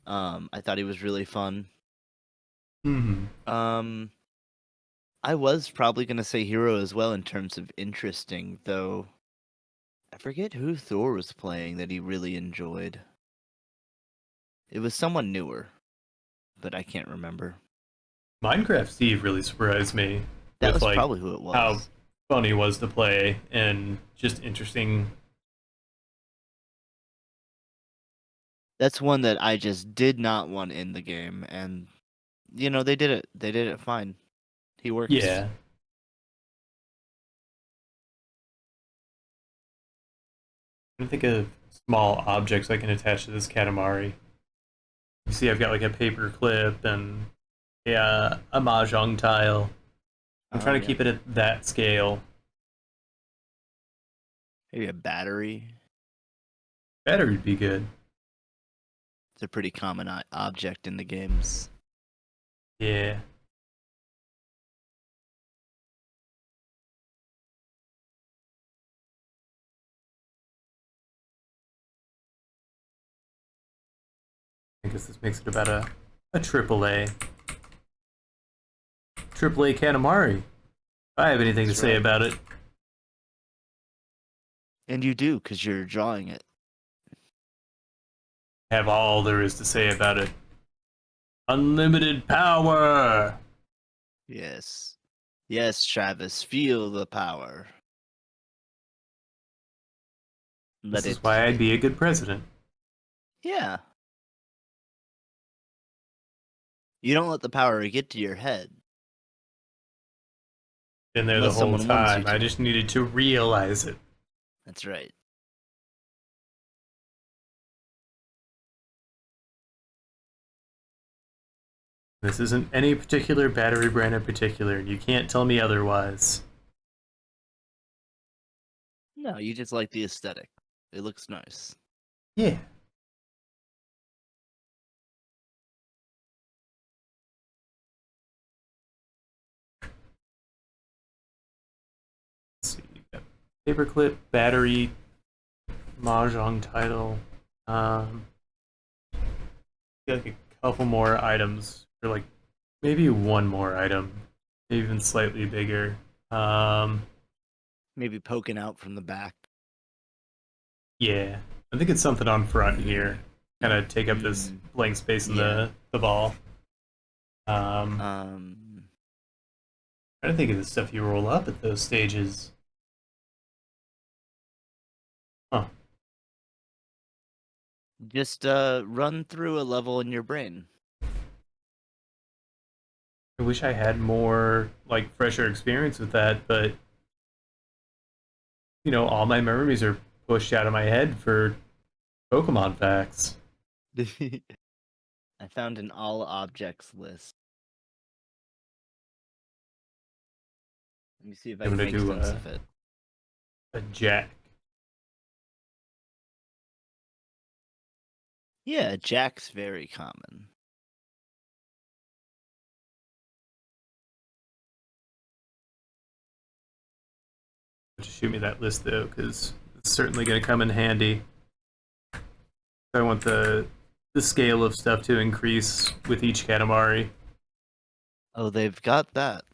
I thought he was really fun. Hmm. Um, I was probably gonna say Hero as well in terms of interesting, though. I forget who Thor was playing that he really enjoyed. It was someone newer, but I can't remember. Minecraft Steve really surprised me That with was like probably who it how was. fun he was to play and just interesting. That's one that I just did not want in the game, and they did it. They did it fine. He works. Yeah. I think of small objects I can attach to this Katamari. You see, I've got like a paper clip and a mahjong tile. I'm Oh trying to yeah, keep it at that scale. maybe a battery. Better would be good. It's a pretty common object in the games. Yeah. I guess this makes it about a triple A. Triple A Katamari. If I have anything to That's say right. about it. And you do, because you're drawing it. Have all there is to say about it. Unlimited power! Yes. Yes, Travis, feel the power. Let This is it why I'd hit. be a good president. Yeah. You don't let the power get to your head Been there the unless whole someone wants you time. I to. just needed to realize it. That's right. This isn't any particular battery brand in particular, and you can't tell me otherwise. No, you just like the aesthetic. It looks nice. Yeah. Let's see. You got paperclip, battery, mahjong title. Um, like a couple more items, or like maybe one more item, maybe even slightly bigger. Um, Maybe poking out from the back. yeah, I think it's something on front here. Kind of take up this Mm, blank space in yeah. the ball. Um, Um, Trying to think of the stuff you roll up at those stages. Huh. just run through a level in your brain. I wish I had more like fresher experience with that, but all my memories are pushed out of my head for Pokemon facts. I found an all objects list. Let me see if I I'm can gonna make do sense of it. a Jack. Yeah, Jack's very common. Just shoot me that list though, because it's certainly gonna come in handy. I want the scale of stuff to increase with each Katamari. Oh, they've got that.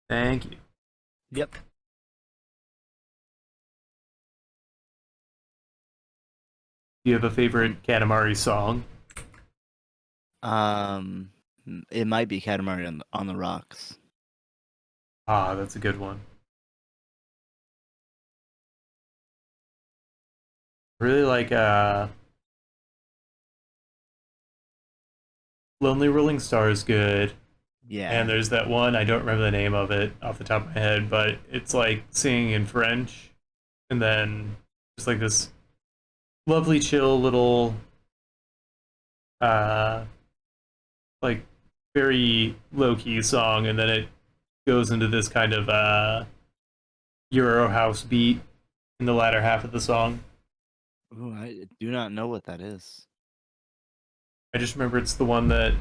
Thank you. Yep. Do you have a Um, favorite Katamari song? um, it might be Katamari on the Rocks. Ah, that's a good one. Really like Lonely Rolling Star is good. Yeah. And there's that one, I don't remember the name of it off the top of my head, but it's like singing in French, and then just like this lovely, chill little, uh, like very low key song, and then it goes into this kind of Euro house beat in the latter half of the song. Ooh, I do not know what that is. I just remember it's the one that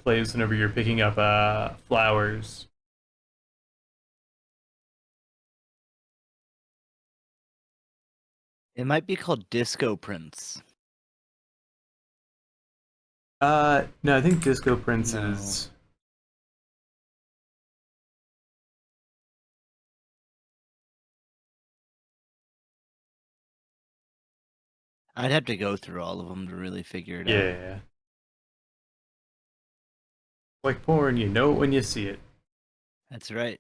plays whenever you're picking up flowers. It might be called Disco Prince. No, I think Disco Prince No. is. I'd have to go through all of them to really figure it out. Yeah. Like porn, you know it when you see it. That's right.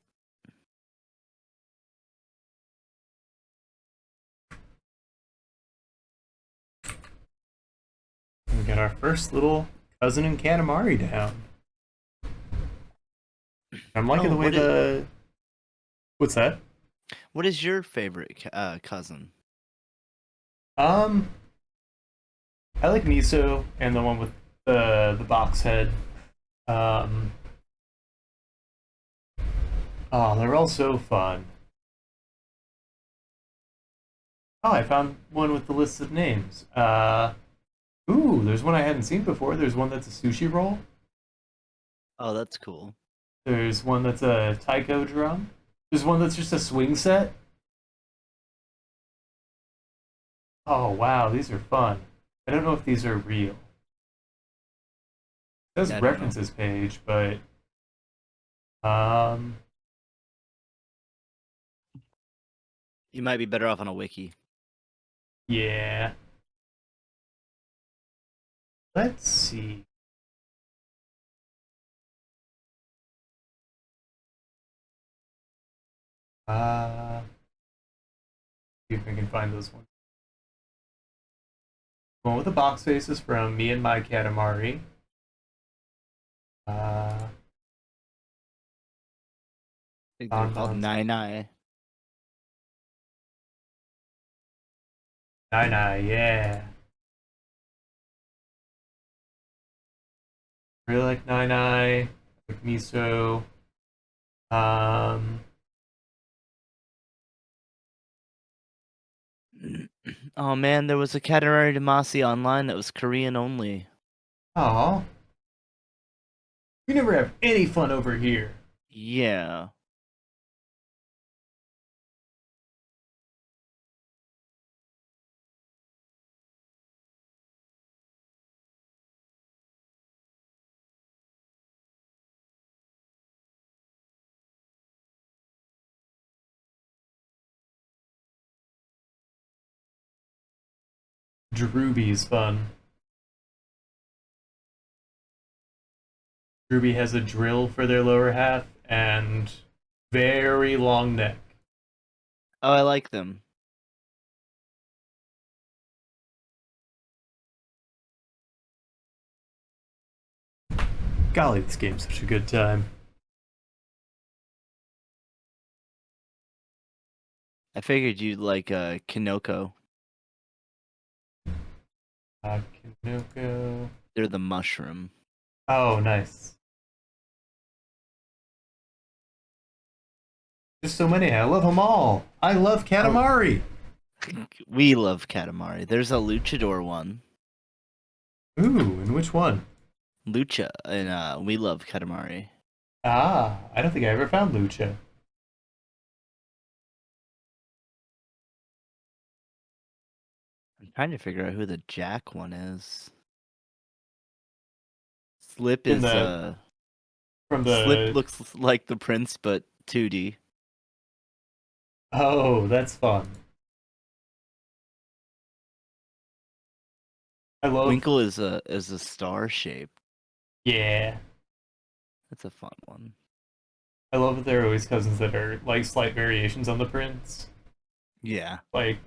We got our first little cousin in Katamari down. I'm liking Oh, the way the. What's that? what is your favorite cousin? Um, I like Miso and the one with the box head. Um, oh, they're all so fun. Oh, I found one with the list of names. Ooh, there's one I hadn't seen before. There's one that's a sushi roll. Oh, that's cool. There's one that's a taiko drum. There's one that's just a swing set. Oh wow, these are fun. I don't know if these are real. It says I don't know. references page, but um, You might be better off on a wiki. yeah. Let's see. See if I can find those ones. One with the box face is from Me and My Katamari. Uh, I think they're Don called Don's Nine Eye. Nine Eye, yeah. Really like Nine Eye, like Miso. Um, Oh man, there was a Katamari Damacy online that was Korean only. oh, we never have any fun over here. Yeah. Drooby's fun. Drooby has a drill for their lower half and very long neck. Oh, I like them. Golly, this game's such a good time. I figured you'd like Kinoko. Kanoko. They're the mushroom. Oh, nice. There's so many. I love them all. I love Oh, Katamari. we love Katamari. There's a luchador one. Ooh, and which one? Lucha, and we love Katamari. Ah, I don't think I ever found Lucha. I'm trying to figure out who the Jack one is. Slip In is the from Slip the looks like the prince, but 2D. oh, that's fun. I love Winkle is a star shape. yeah. That's a fun one. I love that there are always cousins that are like slight variations on the prince. Yeah. Like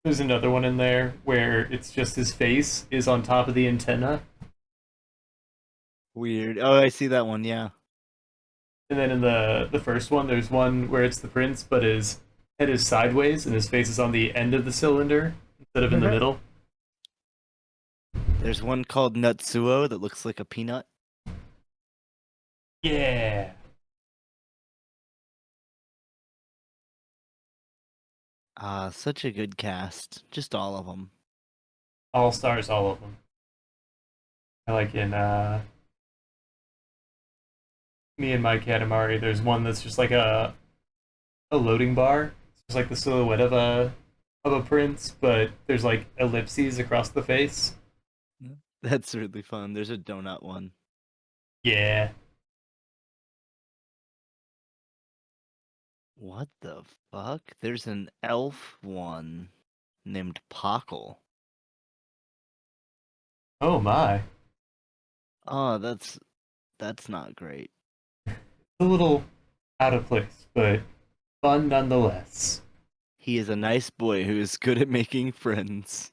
there's another one in there where it's just his face is on top of the antenna. Weird. Oh, I see that one. Yeah. And then in the first one, there's one where it's the prince, but his head is sideways and his face is on the end of the cylinder instead of in the middle. There's one called Nutsuo that looks like a peanut. Yeah. Such a good cast. Just all of them. All stars, all of them. I like in Me and My Katamari, there's one that's just like a loading bar. It's just like the silhouette of a prince, but there's like ellipses across the face. That's really fun. There's a donut one. Yeah. What the fuck? There's an elf one named Pockle. Oh my. Oh, that's not great. A little out of place, but fun nonetheless. He is a nice boy who is good at making friends.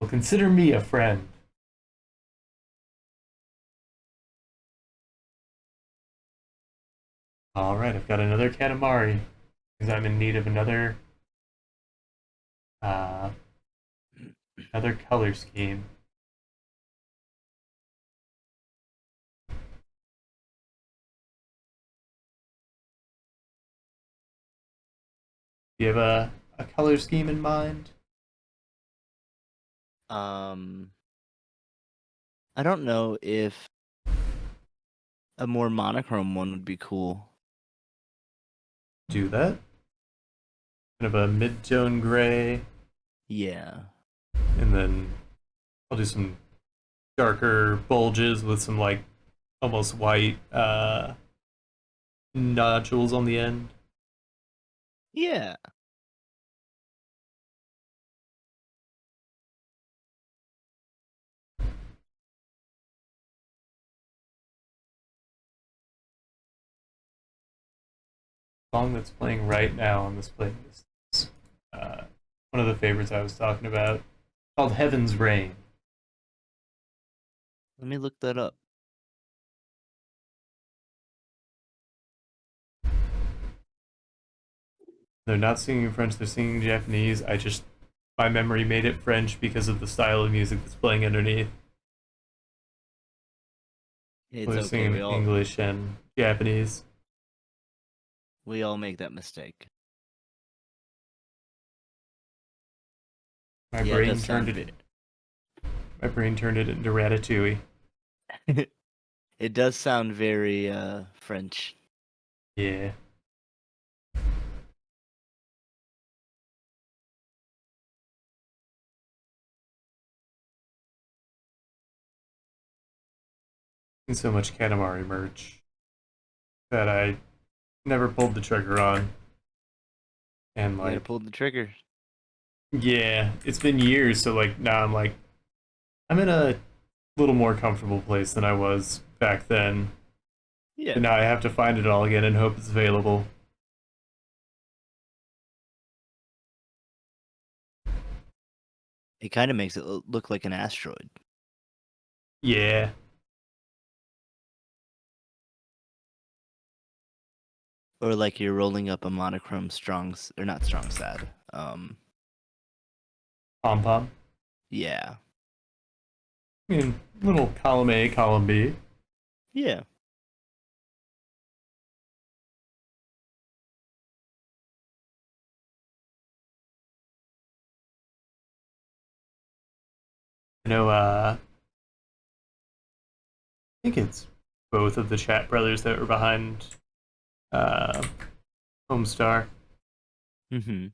Well, consider me a friend. All right, I've got another Katamari because I'm in need of uh, another color scheme. Do you have a color scheme in mind? Um, I don't know if a more monochrome one would be cool. Do that. Kind of a mid-tone gray, Yeah. and then I'll do some darker bulges with some like almost white nodules on the end. Yeah. Song that's playing right now on this playlist is one of the favorites I was talking about, called Heaven's Rain. Let me look that up. They're not singing in French, they're singing Japanese. My memory made it French because of the style of music that's playing underneath. It's They're okay. singing English and Japanese. We all make that mistake. My Yeah, it brain does turned sound it. My brain turned it into Ratatouille. it does sound very French. Yeah. And so much Katamari merch that I never pulled the trigger on. And You gotta like, pull the trigger. yeah, it's been years, so like now I'm like, I'm in a little more comfortable place than I was back then. Yeah. And now I have to find it all again and hope it's available. It kind of makes it look like an asteroid. Yeah. Or like you're rolling up a monochrome or not strong sad. Pom pom. Yeah. I mean, little column A, column B. Yeah. I know, I think it's both of the Chat brothers that were behind uh, Homestar. Mm-hmm.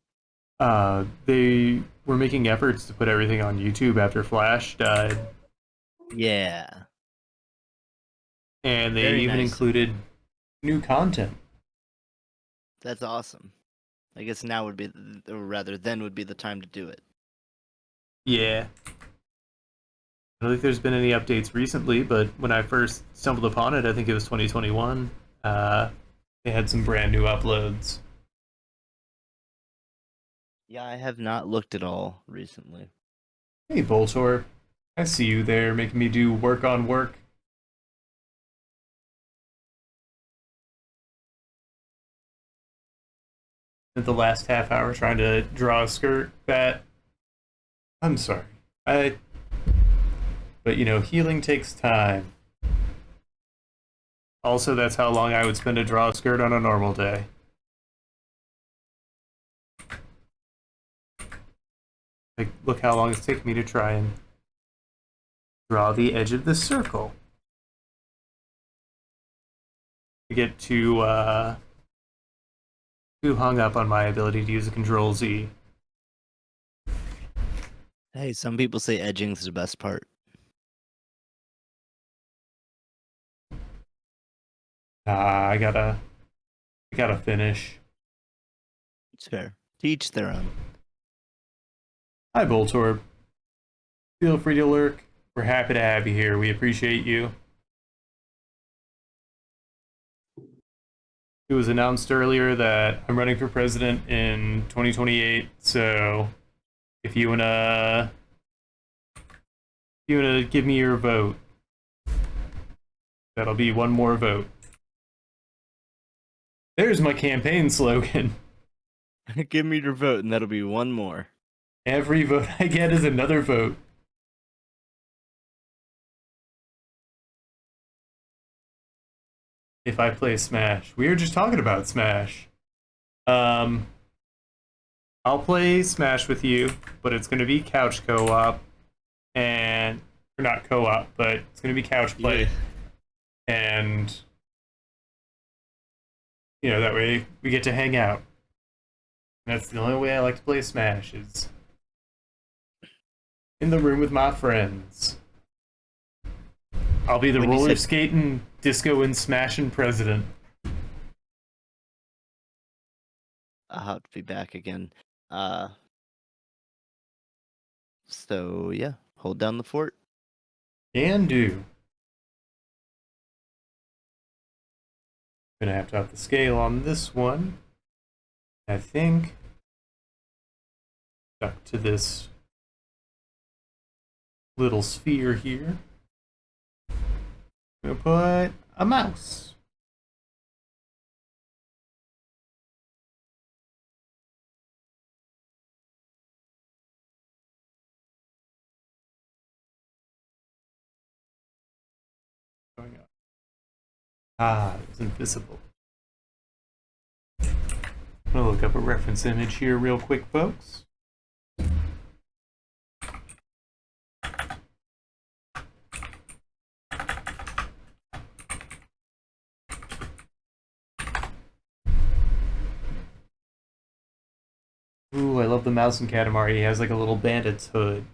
They were making efforts to put everything on YouTube after Flash died, Yeah. and they Very even nice. included new content. That's awesome. I guess now would be, or rather, then would be the time to do it. Yeah. I don't think there's been any updates recently, but when I first stumbled upon it, I think it was 2021. They had some brand new uploads. Yeah, I have not looked at all recently. Hey, Voltor, I see you there making me do work on work. spent the last half hour trying to draw a skirt that I'm sorry. I but you know, healing takes time. Also, that's how long I would spend to draw a skirt on a normal day. Like, look how long it's taken me to try and draw the edge of this circle. I get too hung up on my ability to use a Control Z. Hey, some people say edging's the best part. I gotta finish. It's fair. To each their own. Hi, Voltorb. Feel free to lurk. We're happy to have you here. We appreciate you. It was announced earlier that I'm running for president in 2028, so if you wanna give me your vote, that'll be one more vote. There's my campaign slogan. Give me your vote, and that'll be one more. Every vote I get is another vote. If I play Smash. We were just talking about Smash. I'll play Smash with you, but it's going to be couch co-op, and or not co-op, but it's going to be couch play, Yeah. and you know that way we get to hang out. And that's the only way I like to play Smash is in the room with my friends. I'll be the When you roller said- skating, disco, and smashing president. I'll have to be back again. So yeah, hold down the fort. Can do. Gonna have to up the scale on this one. I think. Stuck to this little sphere here. Gonna put a mouse. Going up. Ah, it's invisible. I'm gonna look up a reference image here real quick, folks. Ooh, I love the mouse in Katamari. He has like a little bandit's hood.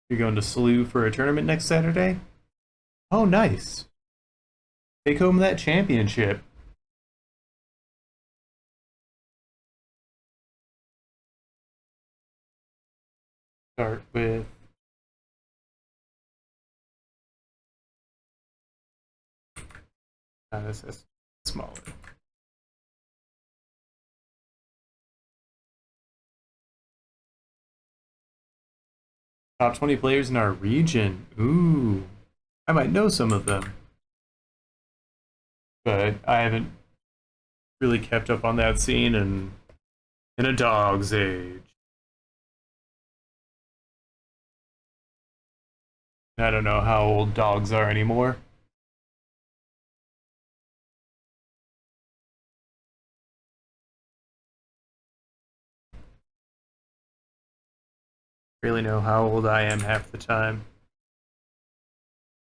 You're going to SLU for a tournament next Saturday? Oh, nice. Take home that championship. Start with this is smaller. Top 20 players in our region. Ooh, I might know some of them, but I haven't really kept up on that scene in a dog's age. I don't know how old dogs are anymore. Really know how old I am half the time.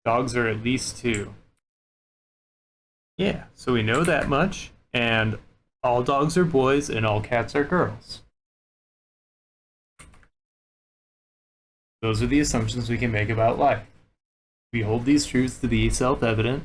Dogs are at least 2. Yeah, so we know that much, and all dogs are boys and all cats are girls. Those are the assumptions we can make about life. We hold these truths to be self-evident.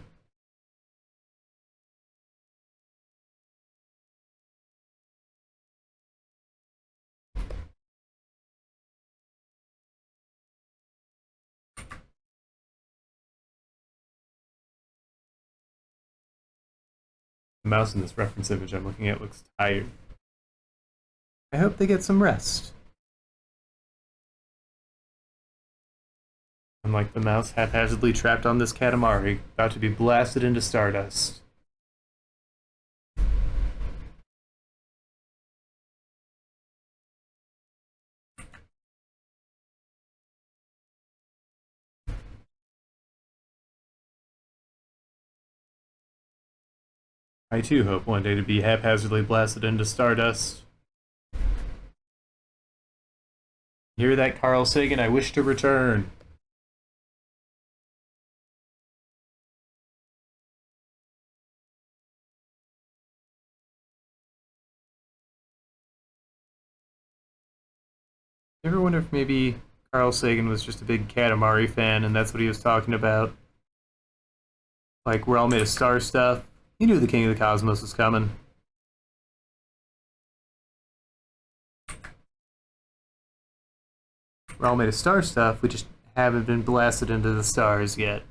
The mouse in this reference image I'm looking at looks tired. I hope they get some rest. Unlike the mouse haphazardly trapped on this Katamari, about to be blasted into stardust. I too hope one day to be haphazardly blasted into stardust. Hear that, Carl Sagan? I wish to return. You ever wonder if maybe Carl Sagan was just a big Katamari fan and that's what he was talking about? Like, we're all made of star stuff. He knew the King of the Cosmos was coming. We're all made of star stuff, we just haven't been blasted into the stars yet.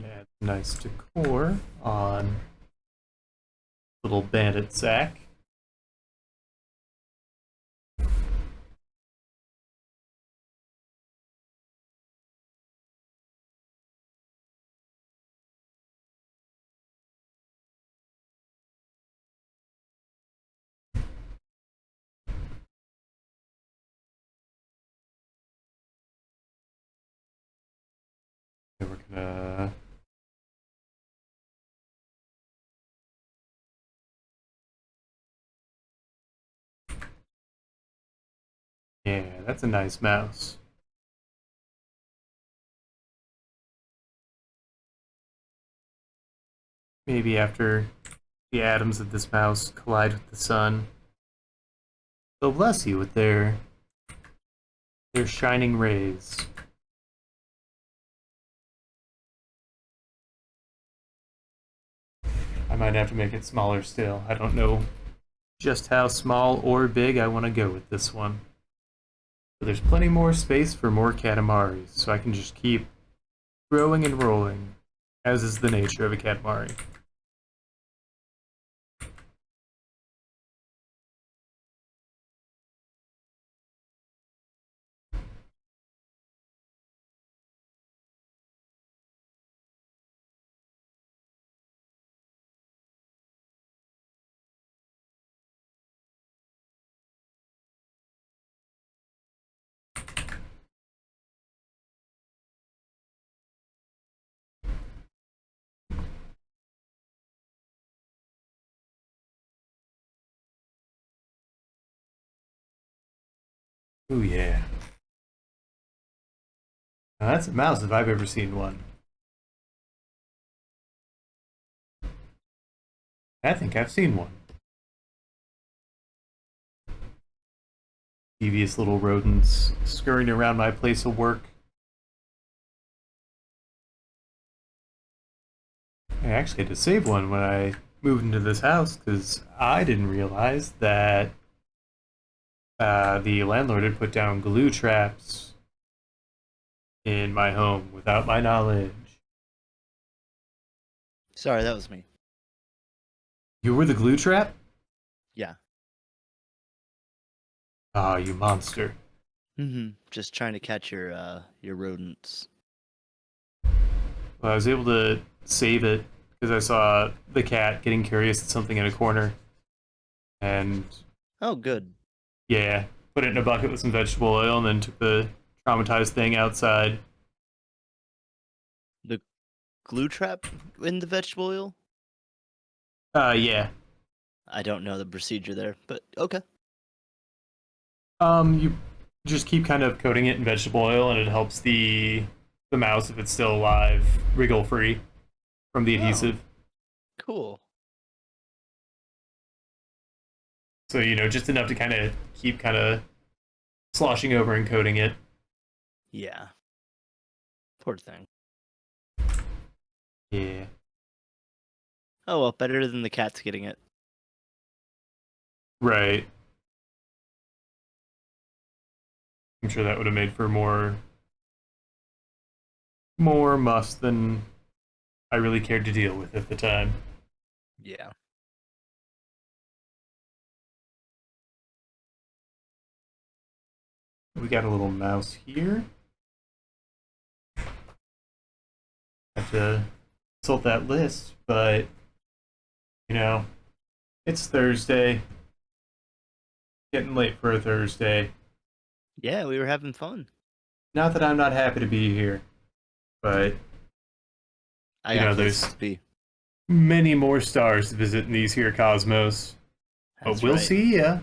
Add nice decor on little bandit sack. And we're gonna yeah, that's a nice mouse. Maybe after the atoms of this mouse collide with the sun, they'll bless you with their shining rays. I might have to make it smaller still. I don't know just how small or big I want to go with this one. But there's plenty more space for more Katamaris, so I can just keep growing and rolling, as is the nature of a Katamari. Ooh, yeah. Now that's a mouse if I've ever seen one. I think I've seen one. Devious little rodents scurrying around my place of work. I actually had to save one when I moved into this house because I didn't realize that the landlord had put down glue traps in my home without my knowledge. Sorry, that was me. You were the glue trap? Yeah. Ah, you monster. Just trying to catch your rodents. Well, I was able to save it because I saw the cat getting curious at something in a corner. And Oh, good. yeah, put it in a bucket with some vegetable oil and then took the traumatized thing outside. The glue trap in the vegetable oil? Yeah. I don't know the procedure there, but okay. You just keep kind of coating it in vegetable oil, and it helps the mouse, if it's still alive, wriggle free from the Oh, adhesive. cool. So just enough to kind of keep kind of sloshing over and coating it. Yeah. Poor thing. Yeah. Oh well, better than the cats getting it. Right. I'm sure that would have made for more muss than I really cared to deal with at the time. Yeah. we got a little mouse here. Have to consult that list, but it's Thursday. Getting late for a Thursday. Yeah, we were having fun. Not that I'm not happy to be here, but I got places there's to be. many more stars to visit in these here cosmos. That's But we'll right. see ya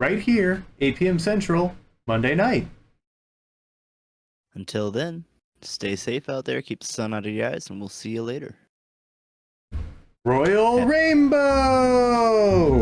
right here, 8 p.m. Central, Monday night. Until then, stay safe out there, keep the sun out of your eyes, and we'll see you later. Royal Rainbow!